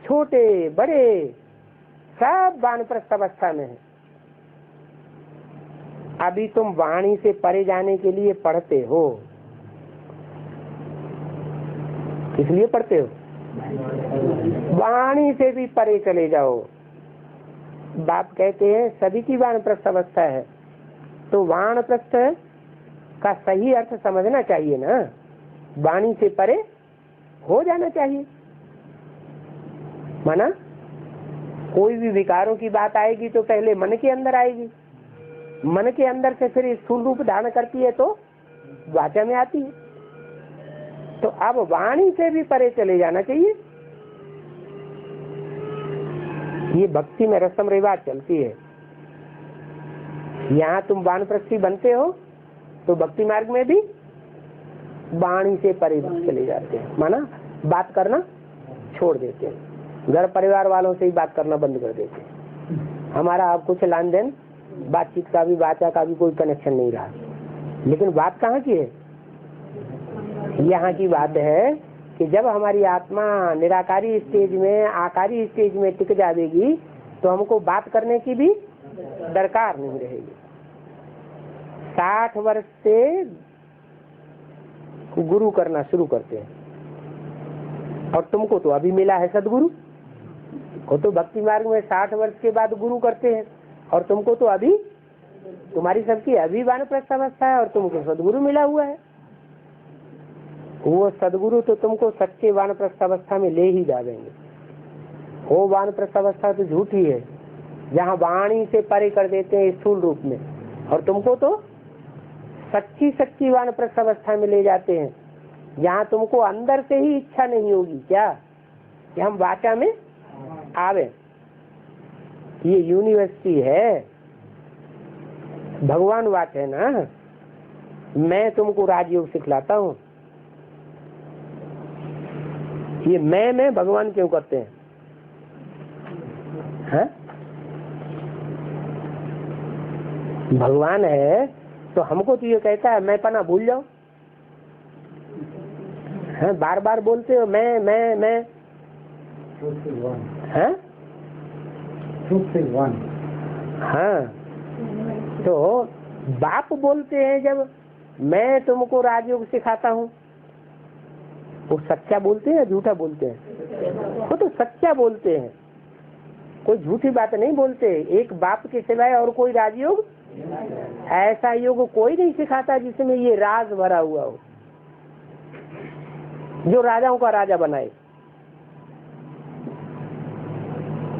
छोटे बड़े सब वानप्रस्थ अवस्था में है। अभी तुम वाणी से परे जाने के लिए पढ़ते हो। किस लिए पढ़ते हो? वाणी से भी परे चले जाओ। बाप कहते हैं सभी की वानप्रस्थ अवस्था है, तो वानप्रस्थ का सही अर्थ समझना चाहिए ना, वाणी से परे हो जाना चाहिए। माना कोई भी विकारों की बात आएगी तो पहले मन के अंदर आएगी, मन के अंदर से फिर स्थूल रूप धारण करती है तो वाचा में आती है। तो अब वाणी से भी परे चले जाना चाहिए। ये भक्ति में रस्म रिवाज चलती है। यहाँ तुम वानप्रस्थी बनते हो तो भक्ति मार्ग में भी वाणी से परे चले जाते हैं। माना बात करना छोड़ देते हैं, घर परिवार वालों से ही बात करना बंद कर देते हैं। हमारा अब कुछ लेन देन बातचीत का भी, वाचा का भी कोई कनेक्शन नहीं रहा। लेकिन बात कहाँ की है? यहाँ की बात है कि जब हमारी आत्मा निराकारी स्टेज में, आकारी स्टेज में टिक जाएगी तो हमको बात करने की भी दरकार नहीं रहेगी। 60 वर्ष से गुरु करना शुरू करते हैं, और तुमको तो अभी मिला है सदगुरु। वो तो भक्ति मार्ग में 60 वर्ष के बाद गुरु करते हैं, और तुमको तो अभी, तुम्हारी सबकी अभी वानप्रस्थ अवस्था है और तुमको सदगुरु मिला हुआ है। वो सदगुरु तो तुमको सच्चे वानप्रस्थ अवस्था में ले ही जाएंगे। वो वानप्रस्थ अवस्था तो झूठी है, जहाँ वाणी से परे कर देते हैं स्थूल रूप में, और तुमको तो सच्ची सच्ची वानप्रस्थ अवस्था में ले जाते हैं, जहाँ तुमको अंदर से ही इच्छा नहीं होगी क्या कि हम वाचा में आवे। ये यूनिवर्सिटी है, भगवान वाच है ना। मैं तुमको राजयोग सिखलाता हूँ। ये मैं भगवान क्यों करते हैं? है? भगवान है तो हमको तो ये कहता है मैं पना भूल जाओ। है? बार बार बोलते हो मैं। है? हाँ, तो बाप बोलते हैं जब मैं तुमको राजयोग सिखाता हूँ, वो सच्चा बोलते हैं या झूठा बोलते हैं? वो तो सच्चा बोलते हैं, कोई झूठी बात नहीं बोलते। एक बाप के सिवाय और कोई राजयोग, ऐसा योग कोई नहीं सिखाता जिसमें ये राज भरा हुआ हो, जो राजाओं का राजा बनाए।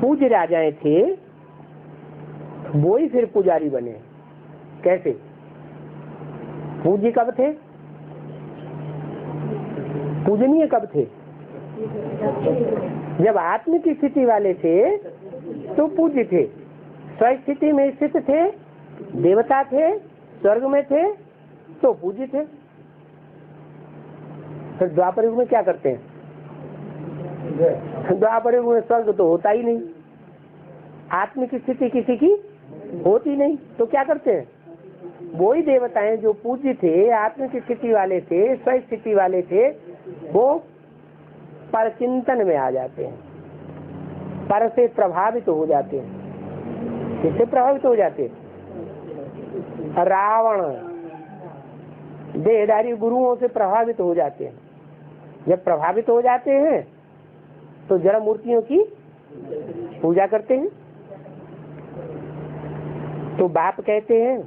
पूज्य राजाएं थे, वो ही फिर पुजारी बने। कैसे? पूज्य कब थे? पूजनीय कब थे? जब आत्मिक स्थिति वाले थे तो पूज्य थे, स्वस्थिति में स्थित थे, देवता थे, स्वर्ग में थे तो पूज्य थे। फिर द्वापर युग में क्या करते हैं? द्वापर युग में स्वर्ग तो होता ही नहीं, आत्मिक स्थिति किसी की होती नहीं, तो क्या करते हैं? वही देवताएं जो पूज्य थे, आत्मिक स्थिति वाले थे, स्वस्थिति वाले थे, वो पर चिंतन में आ जाते हैं, पर से प्रभावित हो जाते हैं। किससे प्रभावित हो जाते हैं? रावण देहधारी गुरुओं से प्रभावित हो जाते हैं। जब प्रभावित हो जाते हैं तो जड़ मूर्तियों की पूजा करते हैं। तो बाप कहते हैं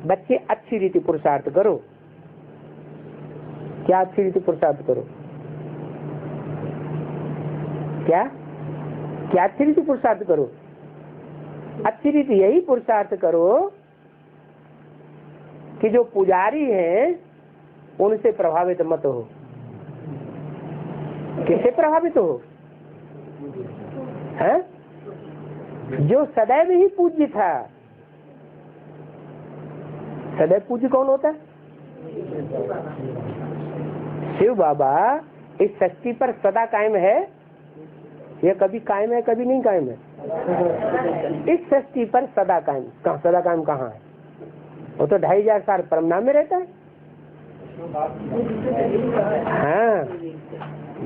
बच्चे अच्छी रीति पुरुषार्थ करो। क्या अच्छी रीति पुरुषार्थ करो? क्या क्या अच्छी रीति पुरुषार्थ करो? अच्छी रीति यही पुरुषार्थ करो कि जो पुजारी हैं उनसे प्रभावित मत हो। किससे प्रभावित हो? हैं? जो सदैव ही पूज्य था। सदैव पूज्य कौन होता है? शिव बाबा इस सृष्टि पर सदा कायम है। ये कभी कायम है, कभी नहीं कायम है। इस सृष्टि पर सदा कायम। कहाँ सदा कायम कहाँ है? वो तो 2500 साल परमधाम में रहता है। हाँ,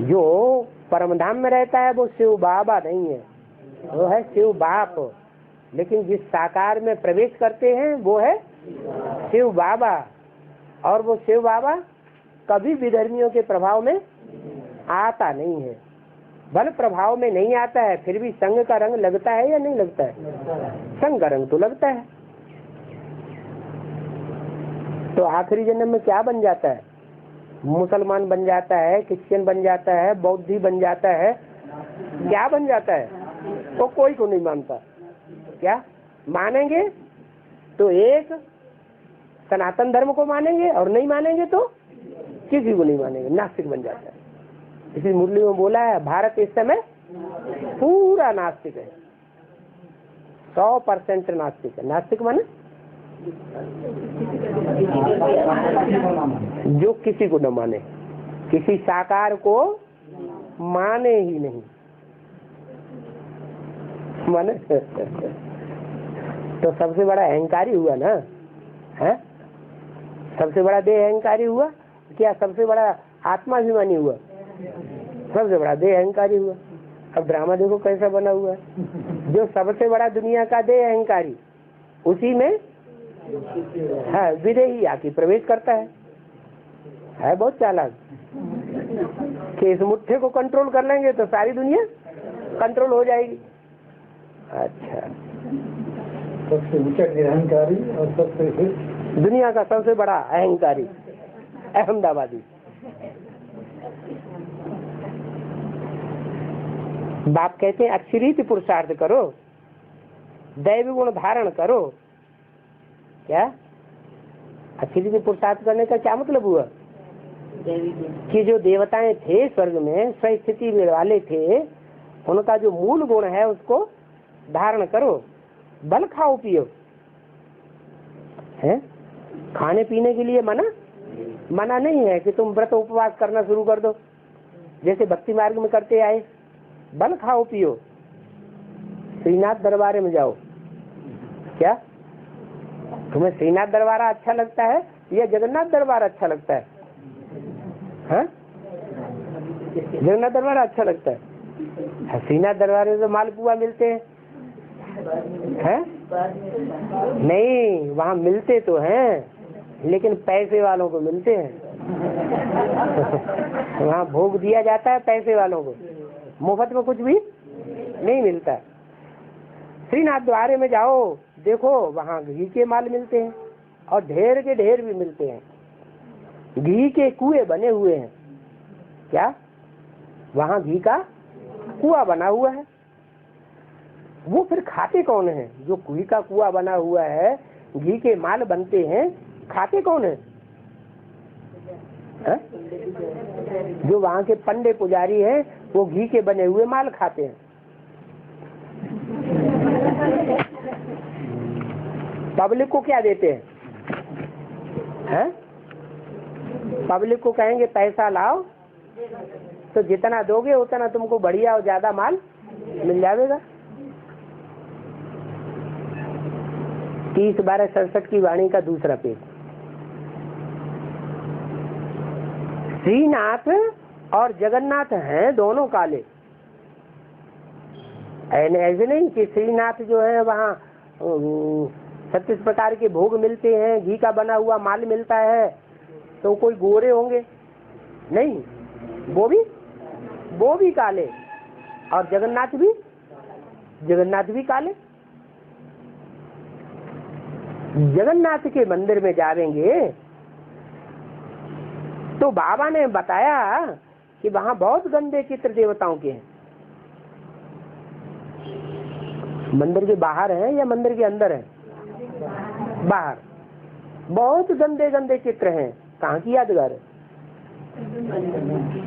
जो परमधाम में रहता है वो शिव बाबा नहीं है, वो है शिव बाप। लेकिन जिस साकार में प्रवेश करते हैं वो है शिव बाबा। और वो शिव बाबा कभी विधर्मियों के प्रभाव में आता नहीं है। बल प्रभाव में नहीं आता है, फिर भी संग का रंग लगता है या नहीं लगता है? संग का रंग तो लगता है। तो आखिरी जन्म में क्या बन जाता है? मुसलमान बन जाता है, क्रिश्चियन बन जाता है, बौद्धी बन जाता है, क्या बन जाता है? तो कोई को नहीं मानता। क्या मानेंगे? तो एक सनातन धर्म को मानेंगे और नहीं मानेंगे तो किसी को नहीं मानेंगे, नास्तिक बन जाता है। इसी मुरली में बोला है, भारत इस समय पूरा नास्तिक है, 100% नास्तिक है। नास्तिक माने जो किसी को न माने, किसी साकार को माने ही नहीं माने। तो सबसे बड़ा अहंकारी हुआ ना, है? सबसे बड़ा देह अहंकारी हुआ क्या? सबसे बड़ा आत्माभिमानी हुआ? सबसे बड़ा देह अहंकारी हुआ। अब ड्रामा देखो कैसा बना हुआ है, जो सबसे बड़ा दुनिया का देह अहंकारी, उसी में हाँ विदेही आके प्रवेश करता है बहुत चालाक कि इस मुट्ठे को कंट्रोल कर लेंगे तो सारी दुनिया कंट्रोल हो जाएगी। अच्छा, सबसे ऊंचा निरहंकारी और सबसे दुनिया का सबसे बड़ा अहंकारी अहमदाबादी। बाप कहते हैं अच्छी रीति पुरुषार्थ करो, दैवी गुण धारण करो। क्या अच्छी रीति पुरुषार्थ करने का क्या मतलब हुआ? कि जो देवताएं थे स्वर्ग में, स्वस्थिति वाले थे, उनका जो मूल गुण है उसको धारण करो। बल खाओ पियो, है? खाने पीने के लिए मना नहीं है कि तुम व्रत उपवास करना शुरू कर दो, जैसे भक्ति मार्ग में करते आए। बल खाओ पियो, श्रीनाथ दरबार में जाओ। क्या तुम्हें श्रीनाथ दरबार अच्छा लगता है या जगन्नाथ दरबार अच्छा लगता है? हाँ, जगन्नाथ दरबार अच्छा लगता है। श्रीनाथ दरबार में तो मालपुआ मिलते हैं, नहीं वहाँ मिलते तो हैं लेकिन पैसे वालों को मिलते हैं। वहाँ भोग दिया जाता है पैसे वालों को, मुफ्त में कुछ भी नहीं मिलता। श्रीनाथ द्वारे में जाओ, देखो वहाँ घी के माल मिलते हैं और ढेर के ढेर भी मिलते हैं। घी के कुएं बने हुए हैं। क्या वहाँ घी का कुआं बना हुआ है? वो फिर खाते कौन है? जो घी का कुआं बना हुआ है, घी के माल बनते हैं, खाते कौन है? जो वहाँ के पंडे पुजारी हैं वो घी के बने हुए माल खाते हैं। पब्लिक को क्या देते हैं? पब्लिक को कहेंगे पैसा लाओ, तो जितना दोगे उतना तुमको बढ़िया और ज्यादा माल मिल जाएगा। 30/12/67 की वाणी का दूसरा पेज। श्रीनाथ और जगन्नाथ हैं दोनों काले। ऐसे नहीं कि श्रीनाथ जो है वहाँ 36 प्रकार के भोग मिलते हैं, घी का बना हुआ माल मिलता है, तो कोई गोरे होंगे? नहीं, वो भी काले। और जगन्नाथ भी काले। जगन्नाथ के मंदिर में जाएंगे तो बाबा ने बताया कि वहाँ बहुत गंदे चित्र देवताओं के हैं। मंदिर के बाहर है या मंदिर के अंदर है? बाहर बहुत गंदे गंदे चित्र हैं। कहाँ की यादगार है?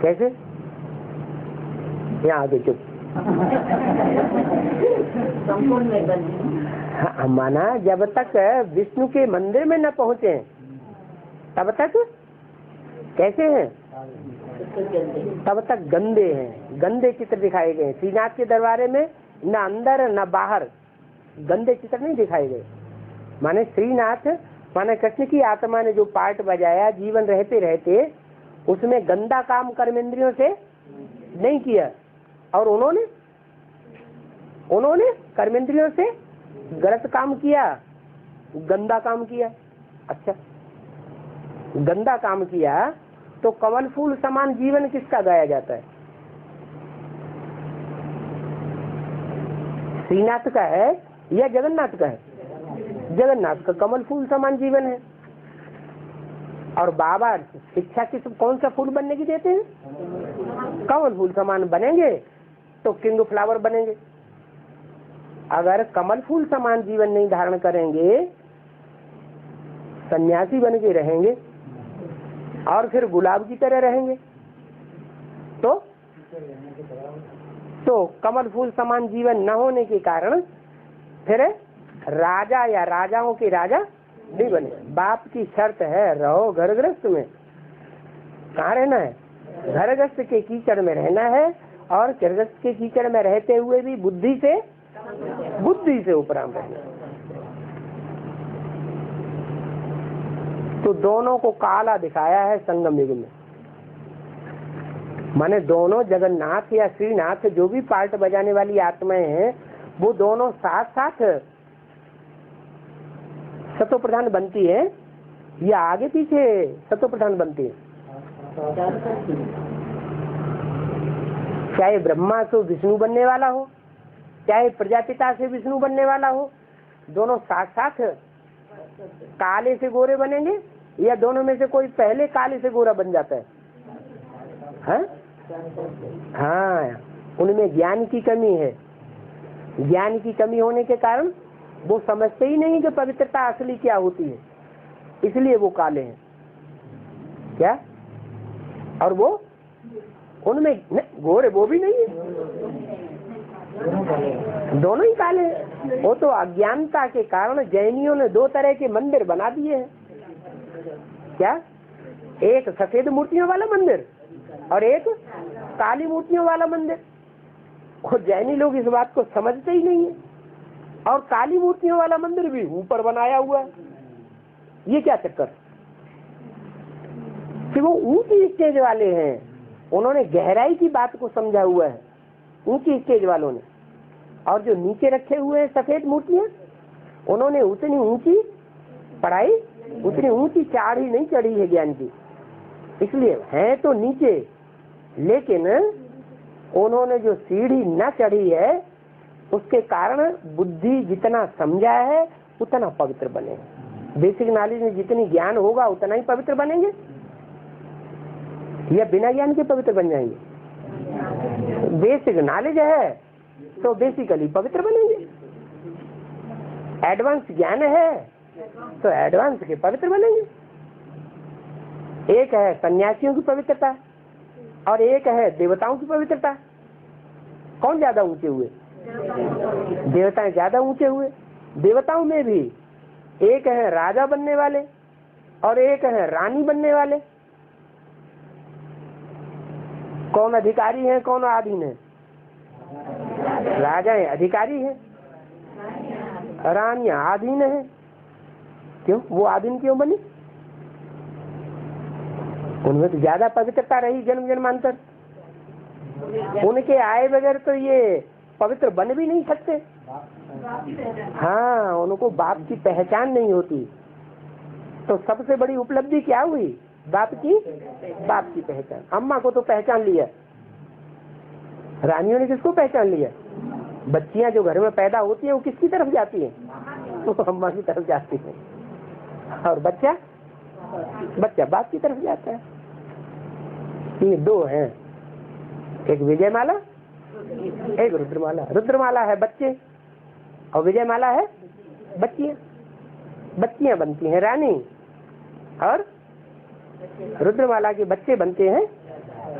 कैसे? यहाँ आगे चुप। हाँ, माना जब तक विष्णु के मंदिर में न पहुँचे तब तक कैसे हैं? तब तक गंदे हैं, गंदे चित्र दिखाए गए। श्रीनाथ के दरबारे में न अंदर न बाहर गंदे चित्र नहीं दिखाए गए। माने श्रीनाथ, माने कृष्ण की आत्मा ने जो पार्ट बजाया जीवन रहते रहते, उसमें गंदा काम कर्मेंद्रियों से नहीं किया, और उन्होंने कर्मेंद्रियों से गलत काम किया, गंदा काम किया। अच्छा, गंदा काम किया तो कमल फूल समान जीवन किसका गाया जाता है? श्रीनाथ का है या जगन्नाथ का है? जगन्नाथ का कमल फूल समान जीवन है। और बाबा शिक्षा किस कौन सा फूल बनने की देते हैं? कमल फूल समान बनेंगे तो किंग फ्लावर बनेंगे। अगर कमल फूल समान जीवन नहीं धारण करेंगे, सन्यासी बन के रहेंगे और फिर गुलाब की तरह रहेंगे तो कमल फूल समान जीवन न होने के कारण फिर राजा या राजाओं के राजा नहीं बने। बाप की शर्त है, रहो घर गृहस्थ में। कहाँ रहना है? घर गृहस्थ के कीचड़ में रहना है। और गृहस्थ के कीचड़ में रहते हुए भी बुद्धि से उपराम रहना। तो दोनों को काला दिखाया है संगम युग में। माने दोनों जगन्नाथ या श्रीनाथ जो भी पार्ट बजाने वाली आत्माएं हैं, वो दोनों साथ साथ सतो प्रधान बनती है या आगे पीछे सतो प्रधान बनती है? चाहे ब्रह्मा से विष्णु बनने वाला हो, चाहे प्रजापिता से विष्णु बनने वाला हो, दोनों साथ साथ काले से गोरे बनेंगे या दोनों में से कोई पहले काले से गोरा बन जाता है? हाँ, उनमें ज्ञान की कमी है। ज्ञान की कमी होने के कारण वो समझते ही नहीं कि पवित्रता असली क्या होती है, इसलिए वो काले हैं। क्या? और वो उनमें गोरे वो भी नहीं है, दोनों ही काले हैं। वो तो अज्ञानता के कारण जैनियों ने दो तरह के मंदिर बना दिए हैं। क्या? एक सफेद मूर्तियों वाला मंदिर और एक काली मूर्तियों वाला मंदिर। और जैनी लोग इस बात को समझते ही नहीं है। और काली मूर्तियों वाला मंदिर भी ऊपर बनाया हुआ है। ये क्या चक्कर? कि वो ऊंची स्टेज वाले हैं, उन्होंने गहराई की बात को समझा हुआ है, ऊंची स्टेज वालों ने। और जो नीचे रखे हुए हैं सफेद मूर्तियां, उन्होंने उतनी ऊंची पढ़ाई, उतनी ऊंची चाढ़ी नहीं चढ़ी है ज्ञान की, इसलिए है तो नीचे, लेकिन उन्होंने जो सीढ़ी न चढ़ी है उसके कारण बुद्धि जितना समझा है उतना पवित्र बनेगा। बेसिक नॉलेज में जितनी ज्ञान होगा उतना ही पवित्र बनेंगे या बिना ज्ञान के पवित्र बन जाएंगे? बेसिक नॉलेज है तो बेसिकली पवित्र बनेंगे। एडवांस ज्ञान है तो एडवांस के पवित्र बनेंगे। एक है सन्यासियों की पवित्रता और एक है देवताओं की पवित्रता। कौन ज्यादा ऊंचे हुए? देवताएं ज्यादा ऊंचे हुए। देवताओं में भी एक है राजा बनने वाले और एक है रानी बनने वाले। कौन अधिकारी है, कौन आधीन है? राजाएं अधिकारी है, रानियां आधीन है। क्यों? वो आधीन क्यों बनी? उनमें तो ज्यादा पवित्रता रही जन्म जन्मांतर। उनके आए बगैर तो ये पवित्र बन भी नहीं सकते। हाँ, उनको बाप की पहचान नहीं होती। तो सबसे बड़ी उपलब्धि क्या हुई? बाप की पहचान। अम्मा को तो पहचान लिया, रानियों ने किसको पहचान लिया? बच्चियां जो घर में पैदा होती है वो किसकी तरफ जाती है? वो अम्मा की तरफ जाती है। और बच्चा बाप की तरफ जाता है। ये दो हैं, एक विजयमाला, एक रुद्रमाला। रुद्रमाला है बच्चे और विजयमाला है बच्चियां। बच्चियां बनती हैं रानी और रुद्रमाला के बच्चे बनते हैं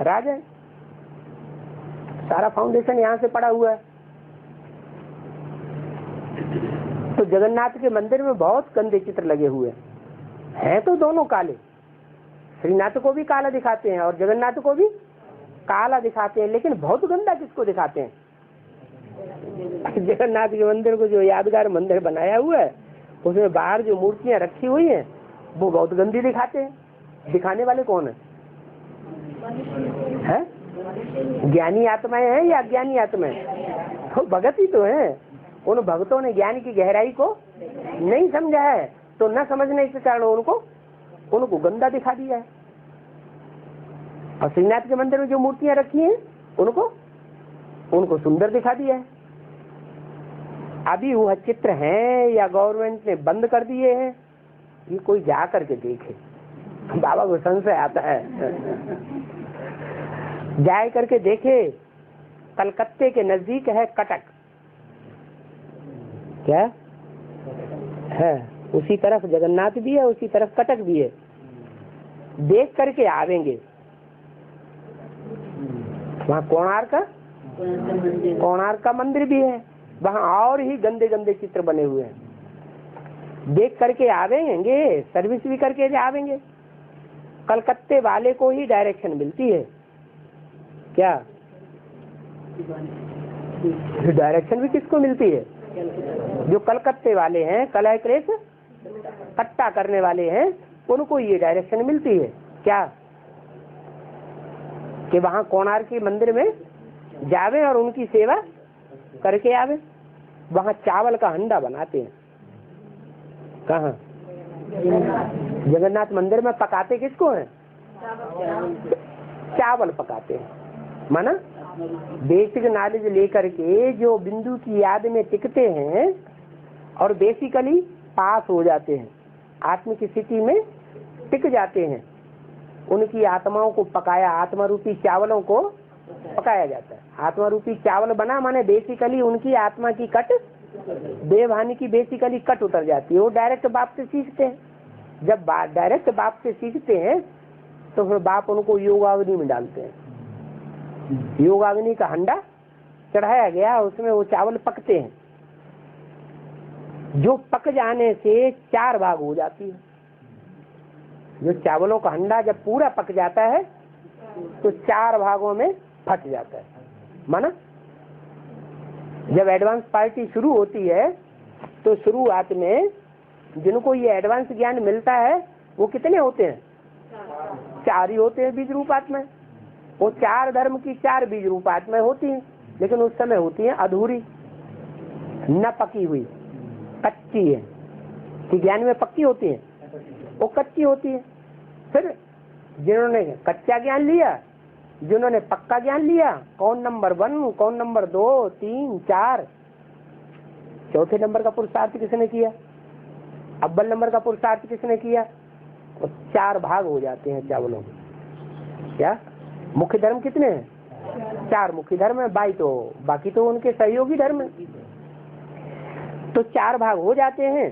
राजा। सारा फाउंडेशन यहाँ से पड़ा हुआ है। तो जगन्नाथ के मंदिर में बहुत गंदे चित्र लगे हुए हैं तो दोनों काले। श्रीनाथ को भी काला दिखाते हैं और जगन्नाथ को भी काला दिखाते हैं, लेकिन बहुत गंदा किसको दिखाते हैं? जगन्नाथ के मंदिर को जो यादगार मंदिर बनाया हुआ है उसमें बाहर जो मूर्तियां रखी हुई हैं वो बहुत गंदी दिखाते हैं। दिखाने वाले कौन है? ज्ञानी आत्माएं हैं या अज्ञानी आत्माएं? तो भगत ही तो हैं। उन भक्तों ने ज्ञान की गहराई को नहीं समझा है, तो न समझने के कारण उनको गंदा दिखा दिया है। और श्रीनाथ के मंदिर में जो मूर्तियां रखी हैं उनको सुंदर दिखा दिया है। अभी वह चित्र हैं या गवर्नमेंट ने बंद कर दिए हैं, ये कोई जा करके देखे। बाबा को संशय आता है। जाए करके देखे। कलकत्ते के नजदीक है कटक, क्या है, उसी तरफ जगन्नाथ भी है, उसी तरफ कटक भी है। देख करके आवेंगे। वहाँ कोणार्क का मंदिर भी है, वहाँ और ही गंदे गंदे चित्र बने हुए हैं। देख करके आवेंगे, सर्विस भी करके आवेंगे। कलकत्ते वाले को ही डायरेक्शन मिलती है, क्या डायरेक्शन भी किसको मिलती है? जो कलकत्ते वाले हैं, कलह क्लेश कट्टा करने वाले हैं, उनको ये डायरेक्शन मिलती है, क्या कि वहाँ कोणार्क के मंदिर में जावे और उनकी सेवा करके आवे। वहाँ चावल का हंडा बनाते हैं। कहाँ? जगन्नाथ मंदिर में पकाते किसको हैं? चावल पकाते हैं। माना बेसिक नॉलेज लेकर के जो बिंदु की याद में टिकते हैं और बेसिकली पास हो जाते हैं, आत्मिक स्थिति में टिक जाते हैं, उनकी आत्माओं को पकाया, आत्मा रूपी चावलों को पकाया जाता है। आत्मा रूपी चावल बना माने बेसिकली उनकी आत्मा की कट, देवहानि की बेसिकली कट उतर जाती है। वो डायरेक्ट बाप से सीखते हैं। जब डायरेक्ट बाप से सीखते हैं तो फिर बाप उनको योगाग्नि में डालते हैं। योगाग्नि का हंडा चढ़ाया गया, उसमें वो चावल पकते हैं। जो पक जाने से 4 भाग हो जाती है। जो चावलों का हंडा जब पूरा पक जाता है तो 4 भागों में फट जाता है। माना जब एडवांस पार्टी शुरू होती है तो शुरुआत में जिनको ये एडवांस ज्ञान मिलता है वो कितने होते हैं? 4 ही होते हैं बीज रूप आत्मा। वो 4 धर्म की 4 बीज रूप आत्मा होती हैं, लेकिन उस समय होती है अधूरी, न पकी हुई, कच्ची है। कि ज्ञान में पक्की होती है, वो कच्ची होती है। फिर जिन्होंने कच्चा ज्ञान लिया, जिन्होंने पक्का ज्ञान लिया, कौन नंबर 1, कौन नंबर 2, 3, 4, चौथे नंबर का पुरुषार्थ किसने किया? अव्वल नंबर का पुरुषार्थ किसने किया? वो 4 भाग हो जाते हैं चावलों के। क्या मुख्य धर्म कितने हैं? 4 मुख्य धर्म है, बाकी तो उनके सहयोगी धर्म है। तो 4 भाग हो जाते हैं,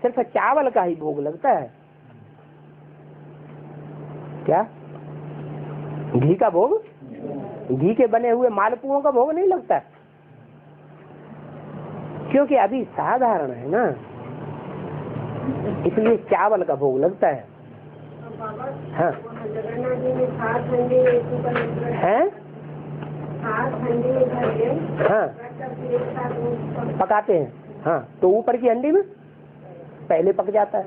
सिर्फ चावल का ही भोग लगता है। क्या घी का भोग? घी के बने हुए मालपुओं का भोग नहीं लगता, क्योंकि अभी साधारण है ना, इसलिए चावल का भोग लगता है। हाँ हैं? हाँ पकाते हैं। हाँ तो ऊपर की हंडी में पहले पक जाता है।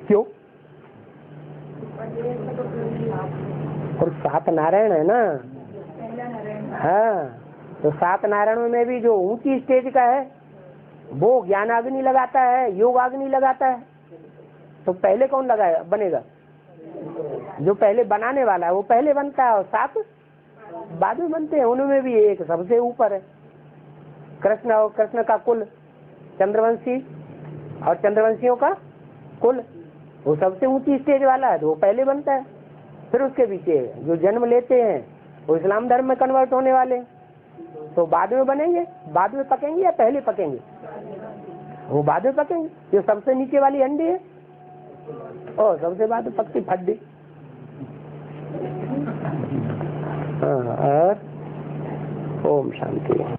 क्यों? और 7 नारायण है ना। हाँ तो 7 नारायणों में भी जो ऊंची स्टेज का है वो ज्ञानाग्नि लगाता है, योगाग्नि लगाता है। तो पहले कौन लगाया बनेगा? जो पहले बनाने वाला है वो पहले बनता है और 7 बाद में बनते हैं। उनमें भी एक सबसे ऊपर है कृष्ण, और कृष्ण का कुल चंद्रवंशी, और चंद्रवंशियों का कुल वो सबसे ऊंची स्टेज वाला है, तो वो पहले बनता है। फिर उसके पीछे जो जन्म लेते हैं वो इस्लाम धर्म में कन्वर्ट होने वाले, तो बाद में बनेंगे, बाद में पकेंगे या पहले पकेंगे? वो बाद में पकेंगे। जो सबसे नीचे वाली हंडी है और सबसे बाद में पकती फड्डी। हाँ, और ओम शांति।